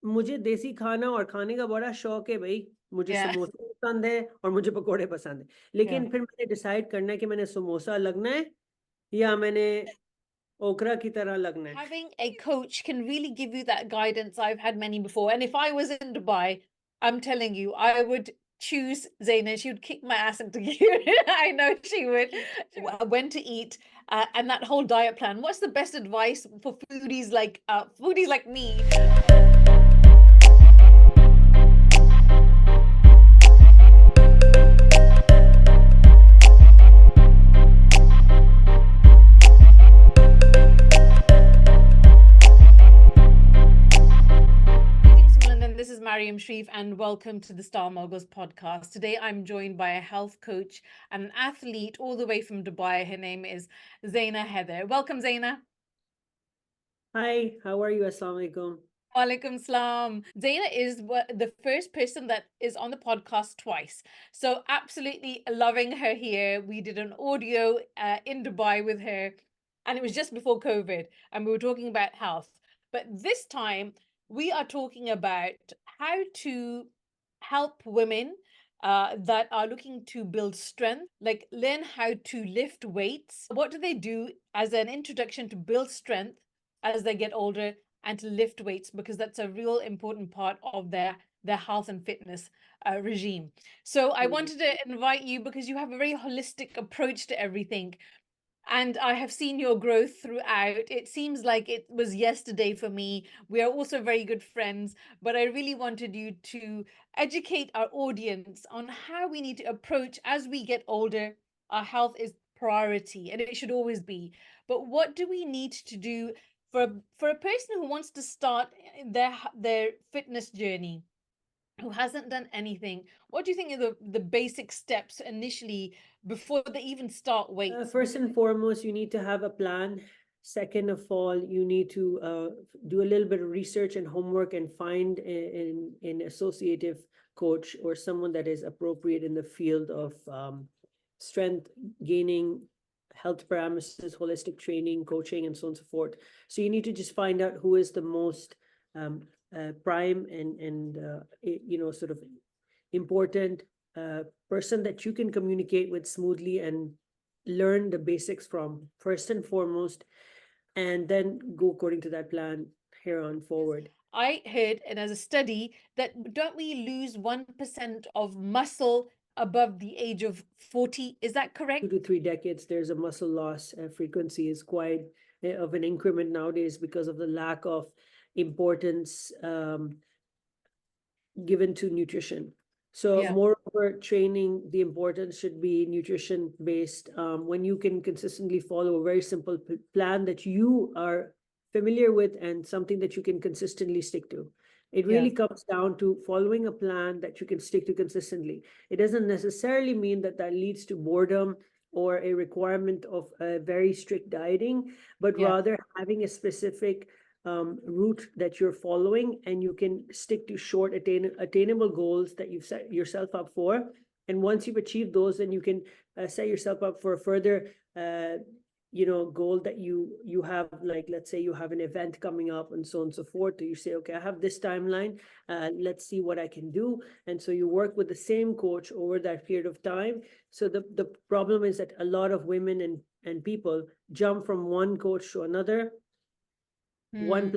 मुझे देसी खाना और खाने का बड़ा शौक है भाई। मुझे Yeah. समोसा पसंद है और मुझे पकोड़े पसंद है, लेकिन फिर मैंने डिसाइड करना है कि मैंने समोसा लगना है या मैंने ओकरा की तरह लगना है। Having a coach can really give you that guidance. I've had many before. And if I was in Dubai, I'm telling you, I would choose Zaina. She would kick my ass into gear. I know she would. When to eat and that whole diet plan. What's the best advice for foodies like me? This is Mariam Sharif, and welcome to the Star Moguls podcast. Today, I'm joined by a health coach and an athlete all the way from Dubai. Her name is Zaiena Haider. Welcome, Zaiena. Hi, how are you? Assalamu alaikum. Walaikum salam. Zaiena is the first person that is on the podcast twice. So, absolutely loving her here. We did an audio in Dubai with her, and it was just before COVID, and we were talking about health. But this time, we are talking about how to help women that are looking to build strength, like learn how to lift weights. What do they do as an introduction to build strength as they get older and to lift weights? Because that's a real important part of their health and fitness regime. So I wanted to invite you because you have a very holistic approach to everything. And I have seen your growth throughout. It seems like it was yesterday for me. We are also very good friends, but I really wanted you to educate our audience on how we need to approach as we get older. Our health is priority, and it should always be. But what do we need to do for a person who wants to start their fitness journey, who hasn't done anything? What do you think are the basic steps initially before they even start weights? First and foremost, you need to have a plan. Second of all, you need to do a little bit of research and homework and find an associative coach or someone that is appropriate in the field of strength gaining, health parameters, holistic training, coaching, and so on and so forth. So you need to just find out who is the most prime and sort of important person that you can communicate with smoothly and learn the basics from first and foremost, and then go according to that plan here on forward. I heard, and as a study, that don't we lose 1% of muscle above the age of 40? Is that correct? 2 to 3 decades, there's a muscle loss. Frequency is quite of an increment nowadays because of the lack of importance given to nutrition. So Yeah. moreover, training, the importance should be nutrition based. When you can consistently follow a very simple plan that you are familiar with and something that you can consistently stick to. It really comes down to following a plan that you can stick to consistently. It doesn't necessarily mean that that leads to boredom or a requirement of a very strict dieting, but rather having a specific route that you're following, and you can stick to short attainable goals that you've set yourself up for. And once you've achieved those, then you can set yourself up for a further goal that you have. Like, let's say you have an event coming up and so on and so forth. So you say, okay, I have this timeline, let's see what I can do. And so you work with the same coach over that period of time. So the problem is that a lot of women and people jump from one coach to another, one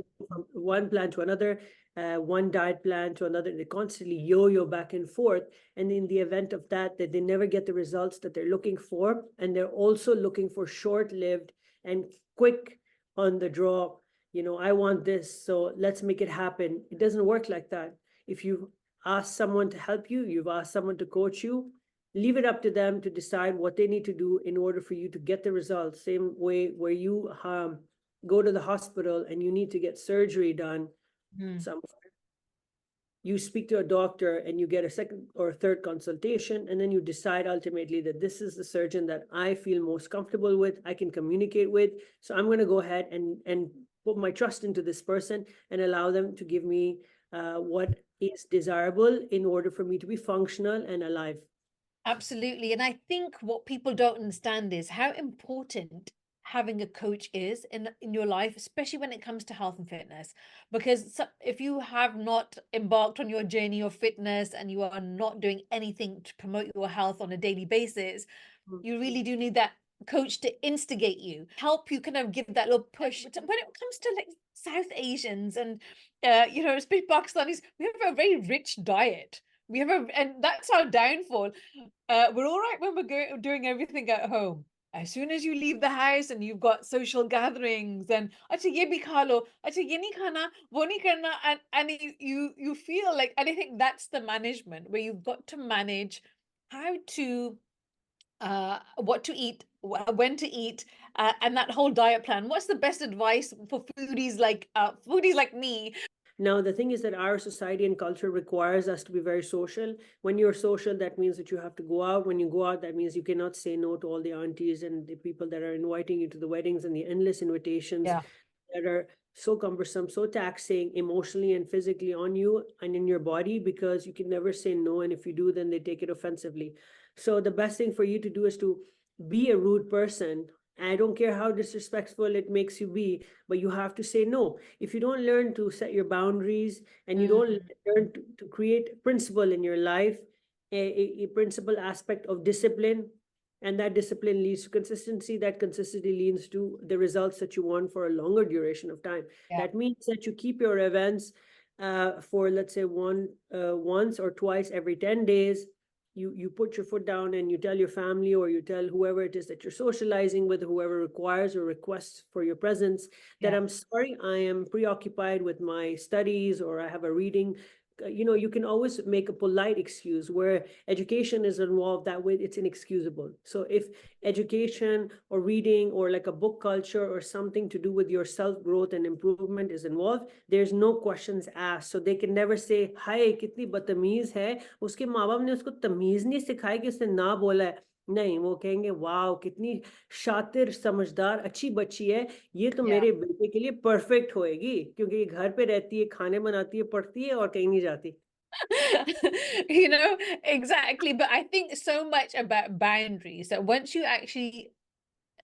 plan to another, one diet plan to another. They constantly yo-yo back and forth, and in the event of that they never get the results that they're looking for, and they're also looking for short-lived and quick on the draw. I want this, so let's make it happen. It doesn't work like that. If you ask someone to help you, you've asked someone to coach you, leave it up to them to decide what they need to do in order for you to get the results. Same way where you go to the hospital and you need to get surgery done somewhere. You speak to a doctor and you get a second or third consultation, and then you decide ultimately that this is the surgeon that I feel most comfortable with, I can communicate with. So I'm going to go ahead and put my trust into this person and allow them to give me what is desirable in order for me to be functional and alive. Absolutely. And I think what people don't understand is how important having a coach is in your life, especially when it comes to health and fitness. Because if you have not embarked on your journey of fitness and you are not doing anything to promote your health on a daily basis, Mm. you really do need that coach to instigate you, help you kind of give that little push. When it comes to like South Asians and especially Pakistanis, we have a very rich diet. And that's our downfall. We're all right when we're doing everything at home. As soon as you leave the house and you've got social gatherings and acha ye bhi kha lo, acha ye nahi khana, wo nahi karna, and you feel like, and I think that's the management where you've got to manage how to what to eat, when to eat, and that whole diet plan. What's the best advice for foodies like me? Now, the thing is that our society and culture requires us to be very social. When you're social, that means that you have to go out. When you go out, that means you cannot say no to all the aunties and the people that are inviting you to the weddings and the endless invitations Yeah, that are so cumbersome, so taxing emotionally and physically on you and in your body, because you can never say no. And if you do, then they take it offensively. So the best thing for you to do is to be a rude person. I don't care how disrespectful it makes you be, but you have to say no. If you don't learn to set your boundaries and you don't mm, learn to create principle in your life, a principle aspect of discipline, and that discipline leads to consistency, that consistency leads to the results that you want for a longer duration of time. yeah, That means that you keep your events for, let's say, once or twice every 10 days. You put your foot down and you tell your family, or you tell whoever it is that you're socializing with, whoever requires or requests for your presence, that yeah, I'm sorry, I am preoccupied with my studies, or I have a reading. You can always make a polite excuse. Where education is involved, that way it's inexcusable. So if education or reading or like a book culture or something to do with your self growth and improvement is involved, there's no questions asked. So they can never say, हाय कितनी बदतमीज है, उसके माँ बाप ने उसको तमीज नहीं सिखाई कि उसने ना बोला है. नहीं, वो कहेंगे वाह कितनी शातिर समझदार अच्छी बच्ची है, ये तो yeah. मेरे बेटे के लिए परफेक्ट होएगी, क्योंकि ये घर पे रहती है, खाने बनाती है, पढ़ती है और कहीं नहीं जाती. Exactly. But I think so much about boundaries that once you actually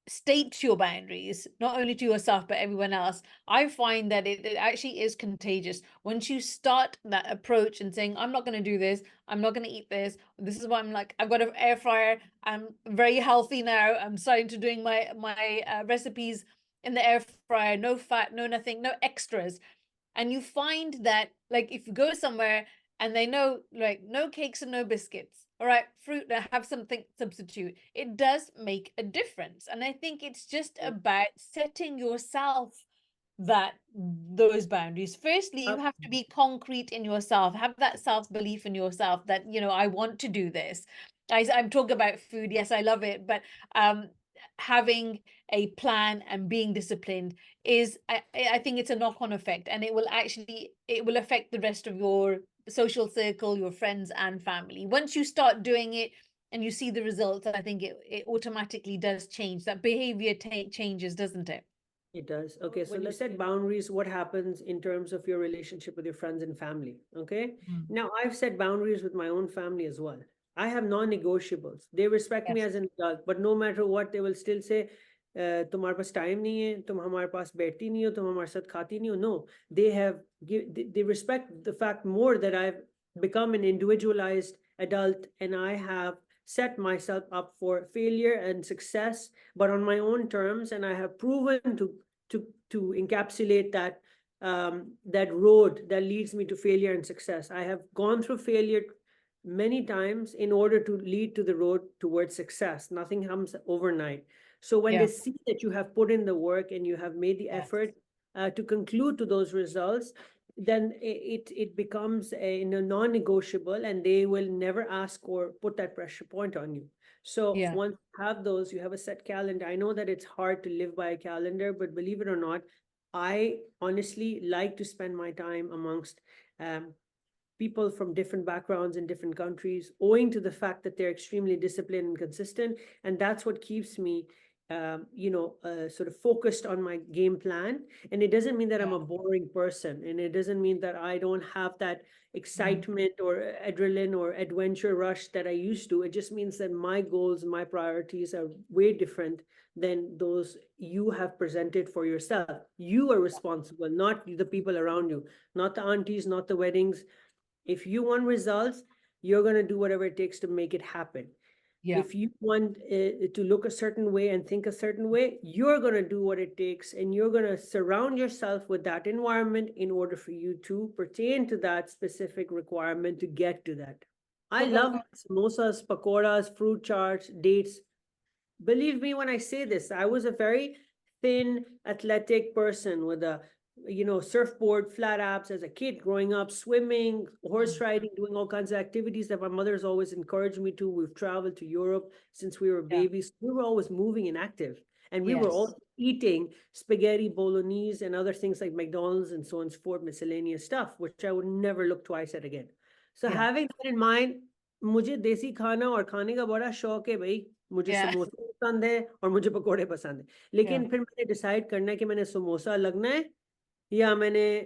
state your boundaries, not only to yourself, but everyone else, I find that it actually is contagious. Once you start that approach and saying, I'm not going to do this, I'm not going to eat this is why I'm like, I've got an air fryer, I'm very healthy now, I'm starting to doing my recipes in the air fryer, no fat, no nothing, no extras. And you find that, like, if you go somewhere and they know, like, no cakes and no biscuits, all right, fruit, have something substitute, it does make a difference. And I think it's just about setting yourself that those boundaries. Firstly, you have to be concrete in yourself, have that self-belief in yourself that, I want to do this. I'm talking about food, yes, I love it, but having a plan and being disciplined is, I think it's a knock-on effect, and it will affect the rest of your social circle, your friends and family. Once you start doing it and you see the results, I think it automatically does change. That behavior changes, doesn't it? It does. Okay, so let's set boundaries. What happens in terms of your relationship with your friends and family? Okay. Mm. Now, I've set boundaries with my own family as well. I have non-negotiables. They respect me Yes. as an adult, but no matter what, they will still say, तुम्हारे पास time नहीं है, तुम हमारे पास बैठती नहीं हो, तुम हमारे साथ खाती नहीं हो. No, they respect the fact more that I've become an individualized adult, and I have set myself up for failure and success, but on my own terms, and I have proven to encapsulate that road that leads me to failure and success. I have gone through failure many times in order to lead to the road towards success. Nothing comes overnight. So when they Yeah. see that you have put in the work and you have made the Yes. effort to conclude to those results, then it becomes a non-negotiable, and they will never ask or put that pressure point on you. So Yeah. once you have those, you have a set calendar. I know that it's hard to live by a calendar, but believe it or not, I honestly like to spend my time amongst people from different backgrounds in different countries, owing to the fact that they're extremely disciplined and consistent. And that's what keeps me sort of focused on my game plan. And it doesn't mean that I'm Yeah. a boring person. And it doesn't mean that I don't have that Mm. excitement or adrenaline or adventure rush that I used to. It just means that my goals, my priorities are way different than those you have presented for yourself. You are responsible, not the people around you, not the aunties, not the weddings. If you want results, you're going to do whatever it takes to make it happen. Yeah. If you want to look a certain way and think a certain way, you're going to do what it takes, and you're going to surround yourself with that environment in order for you to pertain to that specific requirement to get to that. I love samosas, pakoras, fruit charts, dates. Believe me when I say this, I was a very thin, athletic person with a surfboard, flat abs as a kid growing up, swimming, horse riding, doing all kinds of activities that my mother's always encouraged me to. We've traveled to Europe since we were Yeah. babies. We were always moving and active. And we were Yes. all eating spaghetti bolognese and other things like McDonald's and so on and so forth, miscellaneous stuff, which I would never look twice at again. So Yeah. having that in mind, मुझे देसी खाना और खाने का बड़ा शौक है भाई. मुझे Yeah. समोसा पसंद है और मुझे पकोड़े पसंद है. लेकिन फिर मैंने डिसाइड करना है कि मैंने समोसा लगना है या मैंने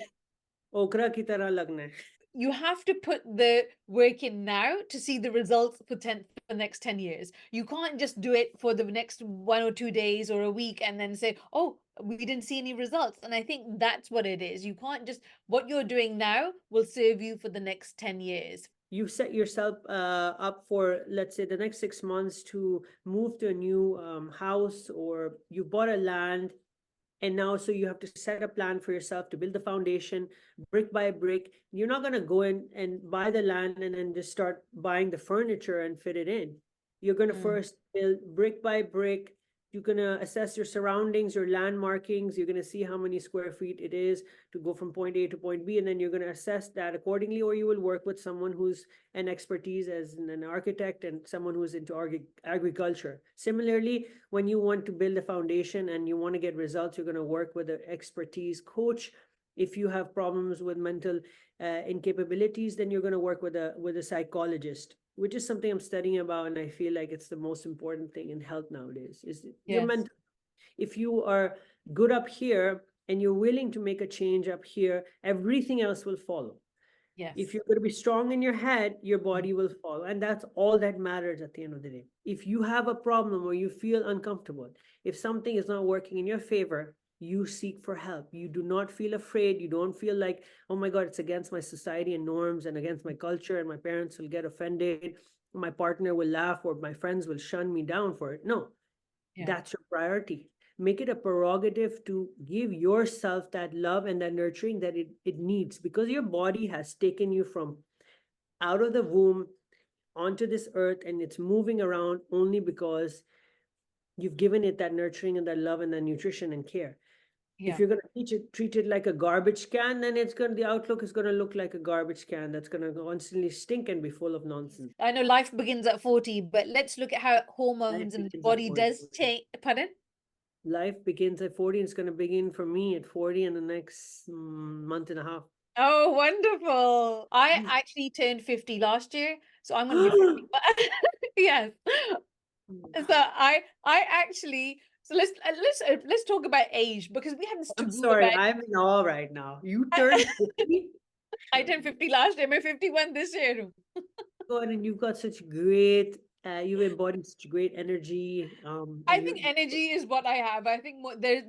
ओकरा की तरह लगना है. You have to put the work in now to see the results for the next 10 years. You can't just do it for the next 1 or 2 days or a week and then say, oh, we didn't see any results. And I think that's what it is. You can't just, what you're doing now will serve you for the next 10 years. You set yourself up for, let's say, the next 6 months to move to a new house, or you bought a land. And now, so you have to set a plan for yourself to build the foundation brick by brick. You're not going to go in and buy the land and then just start buying the furniture and fit it in. You're going to first build brick by brick. You're going to assess your surroundings, your land markings. You're going to see how many square feet it is to go from point A to point B. And then you're going to assess that accordingly, or you will work with someone who's an expertise as an architect and someone who's into agriculture. Similarly, when you want to build a foundation and you want to get results, you're going to work with an expertise coach. If you have problems with mental incapabilities, then you're going to work with a psychologist, which is something I'm studying about, and I feel like it's the most important thing in health nowadays. Is your mental. If you are good up here and you're willing to make a change up here, everything else will follow. Yes. If you're going to be strong in your head, your body will follow. And that's all that matters at the end of the day. If you have a problem or you feel uncomfortable, if something is not working in your favor, you seek for help. You do not feel afraid. You don't feel like, oh my God, it's against my society and norms and against my culture, and my parents will get offended, my partner will laugh, or my friends will shun me down for it. No, that's your priority. Make it a prerogative to give yourself that love and that nurturing that it needs, because your body has taken you from out of the womb onto this earth, and it's moving around only because you've given it that nurturing and that love and that nutrition and care. If you're going to treat it like a garbage can, then the outlook is going to look like a garbage can that's going to constantly stink and be full of nonsense. I know life begins at 40, but let's look at how hormones and the body does change. Pardon? Life begins at 40, and it's going to begin for me at 40 in the next month and a half. Oh, wonderful. I actually turned 50 last year, so I'm going to be 50. Yes. So I actually, so let's talk about age, because we have this I'm taboo sorry, about I'm in awe right now. You turned 50? I turned 50 last year, I'm 51 this year. God, and you've got such great, you embody such great energy. I think energy is what I have. I think there's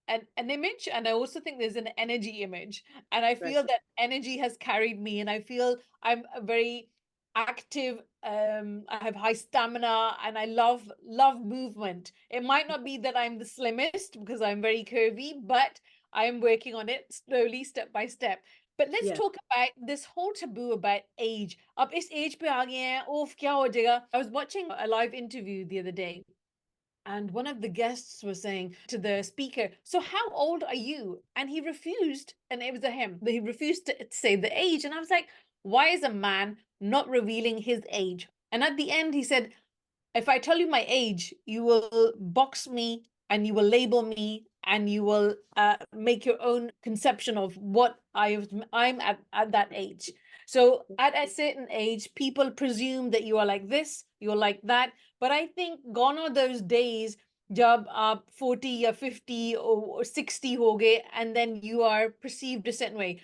an image, and I also think there's an energy image, and I feel that energy has carried me, and I feel I'm a very active. I have high stamina, and I love movement. It might not be that I'm the slimmest because I'm very curvy, but I am working on it slowly, step by step. But let's talk about this whole taboo about age. Ab is age pe aa gaye hain, oof, kya ho jayega? I was watching a live interview the other day, and one of the guests was saying to the speaker, so how old are you? And he refused, and it was a him, but he refused to say the age. And I was like, why is a man not revealing his age? And at the end, he said, if I tell you my age, you will box me and you will label me and you will make your own conception of what I'm at that age. So at a certain age, people presume that you are like this, you're like that. But I think gone are those days jab aap 40 or 50 or 60 ho gaye, and then you are perceived a certain way.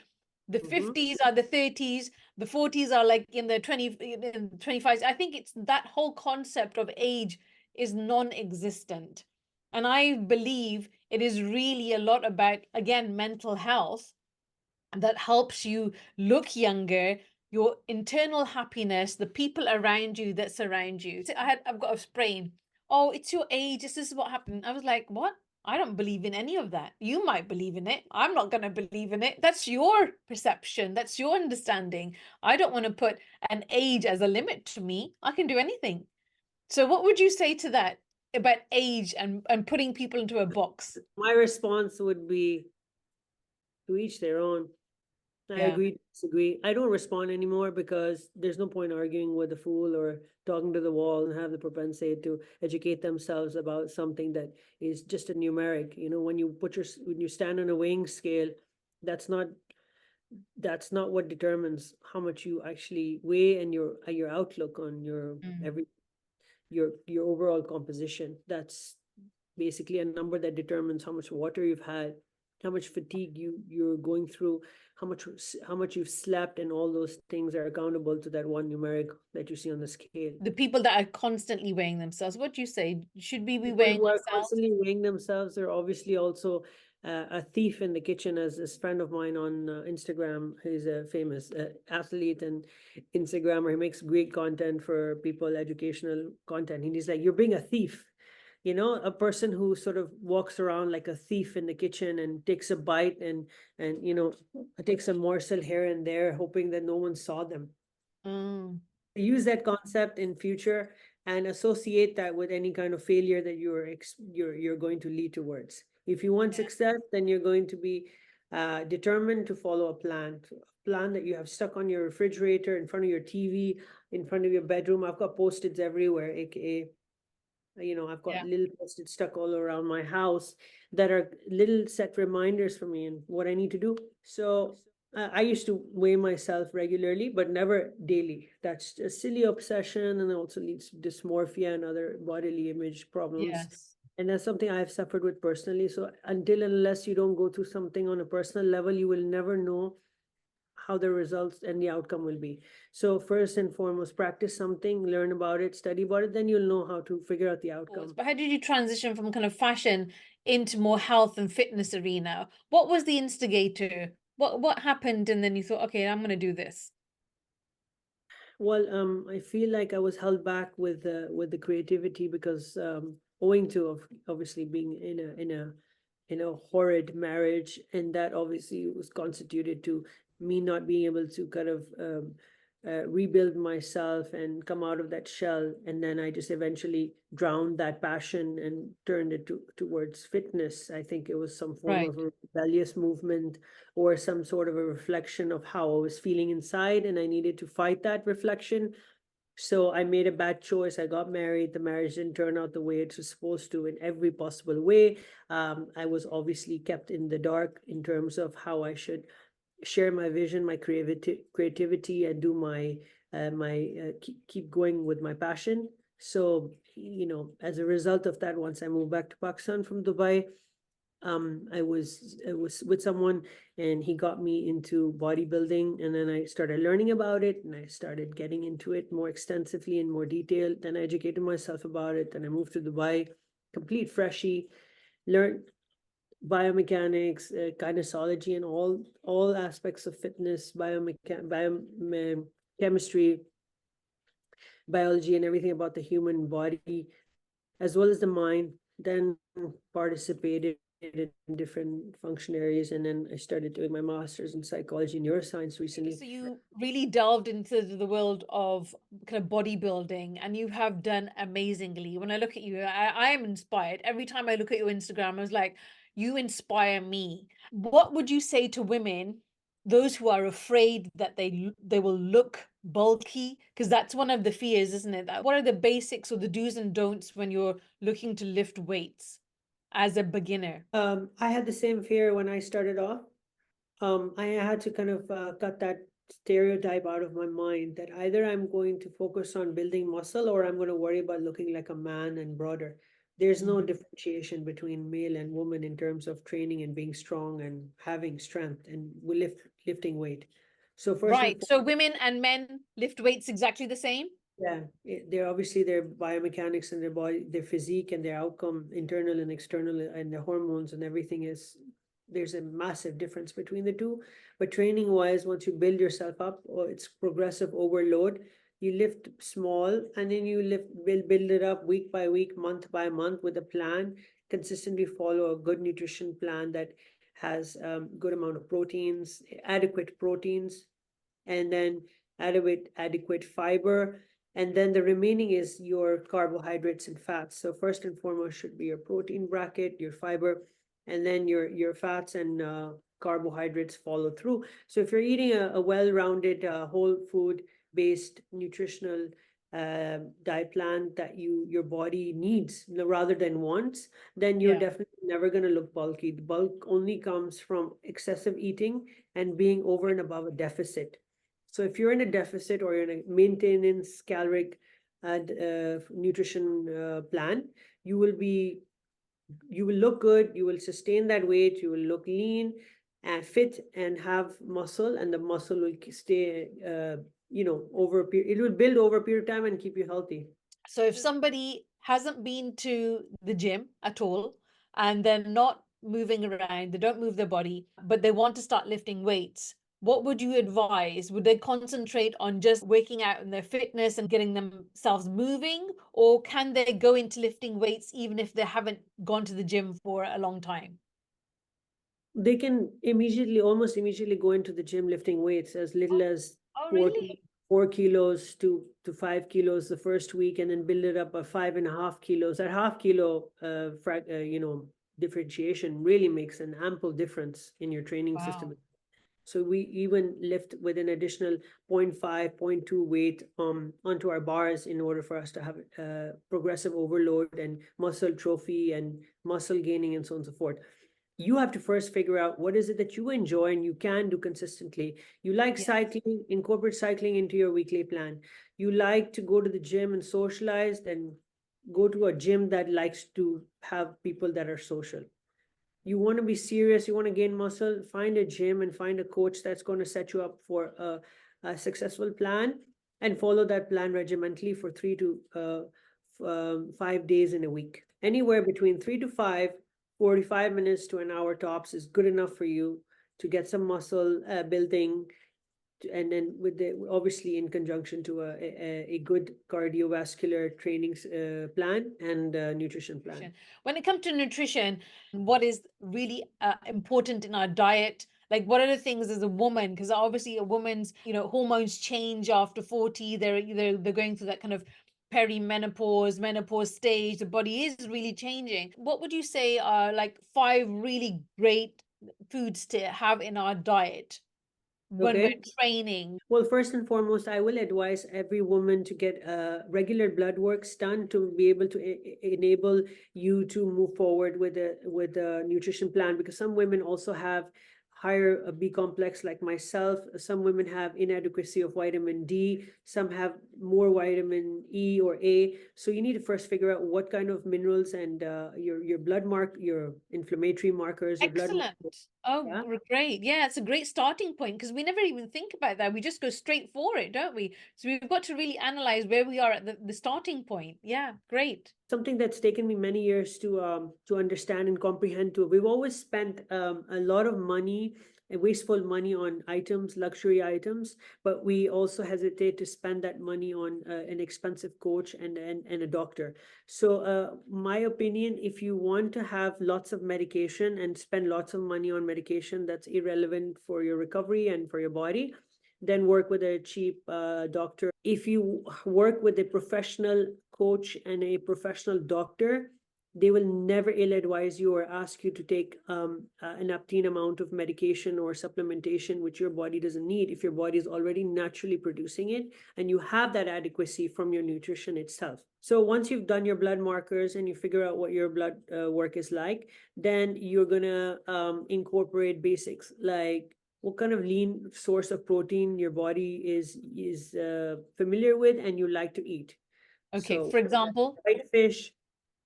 The Mm-hmm. 50s are the 30s, the 40s are like in the 25s. I think it's that whole concept of age is non-existent. And I believe it is really a lot about, again, mental health that helps you look younger, your internal happiness, the people around you that surround you. I've got a sprain. Oh, it's your age. This is what happened. I was like, what? I don't believe in any of that. You might believe in it. I'm not going to believe in it. That's your perception. That's your understanding. I don't want to put an age as a limit to me. I can do anything. So what would you say to that about age and putting people into a box? My response would be to each their own. I Yeah. agree, disagree. I don't respond anymore because there's no point arguing with a fool or talking to the wall and have the propensity to educate themselves about something that is just a numeric. You know, when you stand on a weighing scale, that's not what determines how much you actually weigh and your outlook on your Mm. every your overall composition. That's basically a number that determines how much water you've had, how much fatigue you're going through, how much you've slept, and all those things are accountable to that one numeric that you see on the scale. The people that are constantly weighing themselves, what do you say? Should we be People weighing who are ourselves? constantly weighing themselves are obviously also a thief in the kitchen. As this friend of mine on Instagram, he's a famous athlete and Instagrammer. He makes great content for people, educational content. And he's like, you're being a thief. You know, a person who sort of walks around like a thief in the kitchen and takes a bite and takes a morsel here and there, hoping that no one saw them. Mm, Use that concept in future and associate that with any kind of failure that you're going to lead towards. If you want success, then you're going to be determined to follow a plan that you have stuck on your refrigerator, in front of your TV, in front of your bedroom. I've got post-its everywhere, aka I've got yeah. little post-its stuck all around my house that are little set reminders for me and what I need to do. So I used to weigh myself regularly, but never daily. That's a silly obsession and it also leads to dysmorphia and other bodily image problems. Yes. And that's something I've suffered with personally. So until and unless you don't go through something on a personal level, you will never know how the results and the outcome will be. So first and foremost, practice something, learn about it, study about it, then you'll know how to figure out the outcome. But how did you transition from kind of fashion into more health and fitness arena? What was the instigator? What happened? And then you thought, okay, I'm gonna do this. Well, I feel like I was held back with the creativity because owing to obviously being in a horrid marriage, and that obviously was constituted to me not being able to kind of rebuild myself and come out of that shell. And then I just eventually drowned that passion and turned it towards fitness. I think it was some form Right. of a rebellious movement or some sort of a reflection of how I was feeling inside, and I needed to fight that reflection. So I made a bad choice. I got married. The marriage didn't turn out the way it was supposed to in every possible way. I was obviously kept in the dark in terms of how I should share my vision, my creativity, and do my keep going with my passion. So as a result of that, once I moved back to Pakistan from Dubai, I was with someone and he got me into bodybuilding, and then I started learning about it and I started getting into it more extensively in more detail. Then I educated myself about it. Then I moved to Dubai, complete freshie, learned biomechanics, kinesiology, and all aspects of fitness, chemistry, biology, and everything about the human body as well as the mind. Then participated in different function areas, and then I started doing my master's in psychology and neuroscience recently. So you really delved into the world of kind of bodybuilding, and you have done amazingly. When I look at you, I am inspired. Every time I look at your Instagram, I was like, you inspire me. What would you say to women, those who are afraid that they will look bulky? Because that's one of the fears, isn't it? What are the basics or the do's and don'ts when you're looking to lift weights as a beginner? I had the same fear when I started off. I had to kind of cut that stereotype out of my mind that either I'm going to focus on building muscle or I'm going to worry about looking like a man and broader. There's no differentiation between male and woman in terms of training and being strong and having strength and lifting weight. So first and Right. So foremost, women and men lift weights exactly the same? yeah, they're obviously their biomechanics and their body, their physique and their outcome, internal and external, and their hormones and everything is, there's a massive difference between the two. But training wise, once you build yourself up, or it's progressive overload, you lift small and then you build it up week by week, month by month with a plan, consistently follow a good nutrition plan that has good amount of proteins, adequate proteins, and then adequate fiber, and then the remaining is your carbohydrates and fats. So first and foremost should be your protein bracket, your fiber, and then your fats and carbohydrates follow through. So if you're eating a well-rounded whole food based nutritional diet plan that your body needs rather than wants, then you're Yeah. definitely never going to look bulky. The bulk only comes from excessive eating and being over and above a deficit. So if you're in a deficit or you're in a maintenance caloric nutrition plan, you will look good, you will sustain that weight, you will look lean and fit and have muscle, and the muscle will stay, over a period, it will build over a period of time and keep you healthy. So if somebody hasn't been to the gym at all and they're not moving around, they don't move their body, but they want to start lifting weights, what would you advise? Would they concentrate on just working out in their fitness and getting themselves moving? Or can they go into lifting weights even if they haven't gone to the gym for a long time? They can almost immediately go into the gym lifting weights as little as Oh, four really? 4 kilos to 5 kilos the first week, and then build it up by 5.5 kilos. That half kilo differentiation really makes an ample difference in your training Wow. system. So we even lift with an additional 0.5, 0.2 weight onto our bars in order for us to have progressive overload and muscle trophy and muscle gaining and so on and so forth. You have to first figure out what is it that you enjoy and you can do consistently. You like Yes. cycling, incorporate cycling into your weekly plan. You like to go to the gym and socialize, then go to a gym that likes to have people that are social. You want to be serious, you want to gain muscle, find a gym and find a coach that's going to set you up for a successful plan, and follow that plan regimentally for 3 to 5 days in a week. Anywhere between 3 to 5, 45 minutes to an hour tops is good enough for you to get some muscle building, and then with the obviously in conjunction to a good cardiovascular training plan and nutrition plan. When it comes to nutrition, what is really important in our diet? Like, what are the things as a woman? Because obviously, a woman's hormones change after 40. They're going through that kind of perimenopause, menopause stage. The body is really changing. What would you say are like 5 really great foods to have in our diet when we're Okay. training? Well, first and foremost, I will advise every woman to get regular blood works done to be able to enable you to move forward with a nutrition plan, because some women also have higher B complex like myself. Some women have inadequacy of vitamin D. Some have more vitamin E or A. So you need to first figure out what kind of minerals and your your inflammatory markers, your blood Excellent. markers. Oh, Yeah. great. Yeah, it's a great starting point because we never even think about that. We just go straight for it, don't we? So we've got to really analyze where we are at the starting point. Yeah, great. Something that's taken me many years to understand and comprehend too. We've always spent a lot of money, wasteful money on items, luxury items, but we also hesitate to spend that money on an expensive coach and a doctor. So my opinion, if you want to have lots of medication and spend lots of money on medication that's irrelevant for your recovery and for your body, then work with a cheap doctor. If you work with a professional coach and a professional doctor, they will never ill advise you or ask you to take an obscene amount of medication or supplementation which your body doesn't need if your body is already naturally producing it and you have that adequacy from your nutrition itself. So once you've done your blood markers and you figure out what your blood work is like, then you're gonna incorporate basics like what kind of lean source of protein your body is familiar with and you like to eat. Okay, So for example. white fish,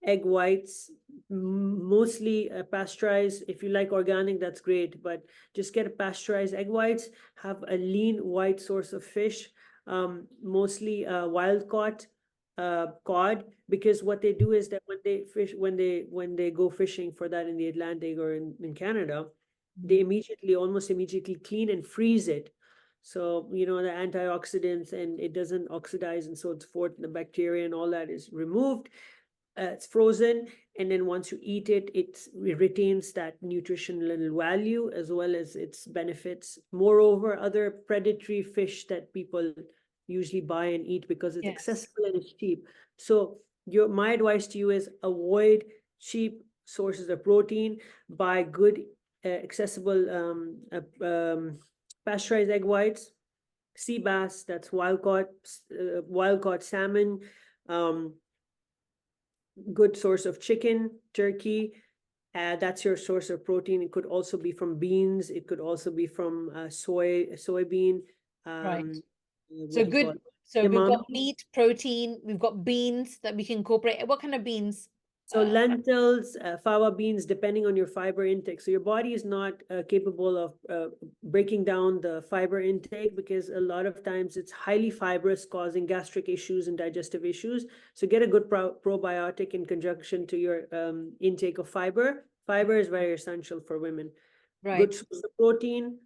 egg whites, mostly pasteurized. If you like organic, that's great, but just get a pasteurized egg whites. Have a lean white source of fish, mostly wild caught cod, because what they do is that when they go fishing for that in the Atlantic or in Canada, they almost immediately clean and freeze it. So, the antioxidants and it doesn't oxidize and so forth, the bacteria and all that is removed. It's frozen, and then once you eat it, it retains that nutritional value as well as its benefits. Moreover, other predatory fish that people usually buy and eat because it's Yes. accessible and it's cheap. So my advice to you is avoid cheap sources of protein. Buy good, accessible pasteurized egg whites, sea bass, that's wild caught salmon, um, good source of chicken, turkey. That's your source of protein. It could also be from beans. It could also be from soybean. Right. What So do you call good. it? So we've Edamame. got meat, protein, we've got beans that we can incorporate. What kind of beans? So lentils, fava beans, depending on your fiber intake. So your body is not capable of breaking down the fiber intake because a lot of times it's highly fibrous, causing gastric issues and digestive issues. So get a good probiotic in conjunction to your intake of fiber. Fiber is very essential for women. Good Right. source of protein,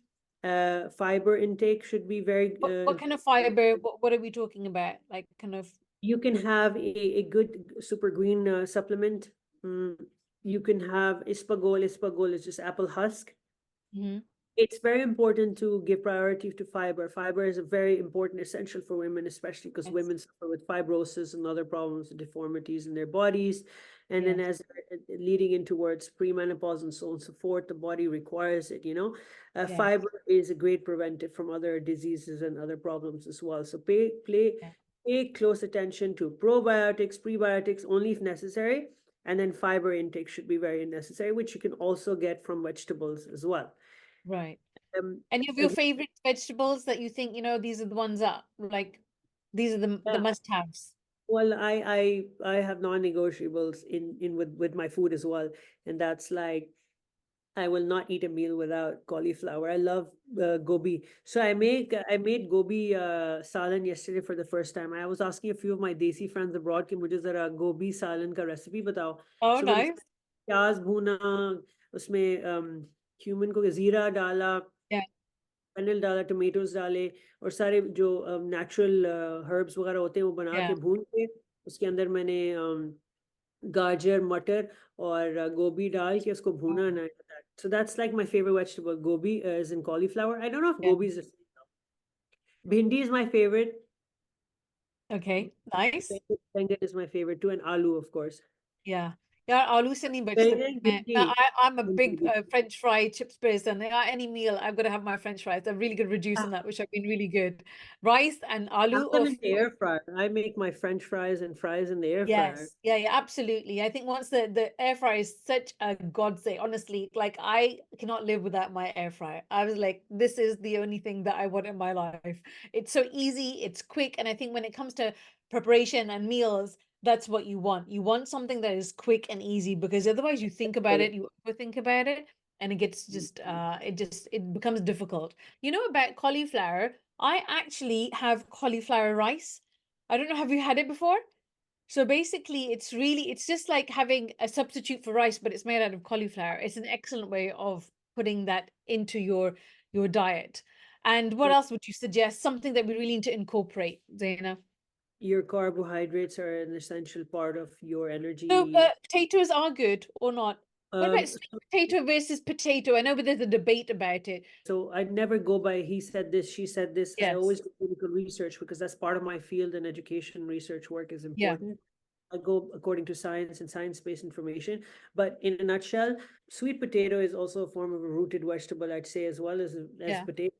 fiber intake should be very What kind of fiber? What are we talking about? Like kind of. you can have a good super green supplement. Mm, you can have ispagol. Ispagol is just apple husk. Mhm. It's very important to give priority to fiber. Fiber is a very important, essential for women, especially because Yes. women suffer with fibrosis and other problems and deformities in their bodies. And then Yes. as leading in towards premenopause and so on and so forth, the body requires it. Yes. Fiber is a great preventive from other diseases and other problems as well. So Yeah. pay close attention to probiotics, prebiotics only if necessary. And then fiber intake should be very necessary, which you can also get from vegetables as well. Right. Um, Any of your as favorite vegetables that you think, these are the ones that like these are the yeah, must-haves? well, I have non-negotiables in with my food as well, and that's like I will not eat a meal without cauliflower. I love gobi. So I made gobi salan yesterday for the first time. I was asking a few of my desi friends abroad कि मुझे जरा gobi salan का recipe बताओ. Oh, So मैंने nice. प्याज भूना, उसमें cumin को जीरा डाला, Yeah. फनेल डाला, टमेटोज डाले और सारे जो नेचुरल हर्ब्स वगैरह होते हैं वो बना Yeah. के भून के उसके अंदर मैंने गाजर, मटर और गोभी डाल के उसको भूना. Oh, And so that's like my favorite vegetable. Gobi is in cauliflower. I don't know if yeah. gobi is the same. Bhindi is my favorite. Okay. Nice. Bengal is my favorite too, and aloo, of course. Yeah. Yeah, आलू से नहीं बचता Bengal, मैं bhindi. I'm a big French fry chips person. Yeah, any meal I've got to have my French fries. They're really good reducing that, which have been really good. Rice and Have aloo. them Oh, in the air fryer. I make my French fries and fries in the air fryer. yes. Yeah, yeah, absolutely. I think once the air fryer is such a godsend, honestly, like I cannot live without my air fryer. I was like, this is the only thing that I want in my life. It's so easy, it's quick, and I think when it comes to preparation and meals, that's what you want. You want something that is quick and easy because otherwise you think about it, you overthink about it, and it gets just it becomes difficult. You know about cauliflower? I actually have cauliflower rice. I don't know, have you had it before? So basically, it's just like having a substitute for rice, but it's made out of cauliflower. It's an excellent way of putting that into your diet. And what else would you suggest? Something that we really need to incorporate, Zaina? Your carbohydrates are an essential part of your So energy. potatoes are good or not? What about Um, sweet potato versus potato? I know, but there's a debate about it. so I never go by he said this, she said this. I Yes. always do clinical research because that's part of my field, and education research work is Yeah. important. I go according to science and science-based information. But in a nutshell, sweet potato is also a form of a rooted vegetable, I'd say, as well as Yeah. potatoes.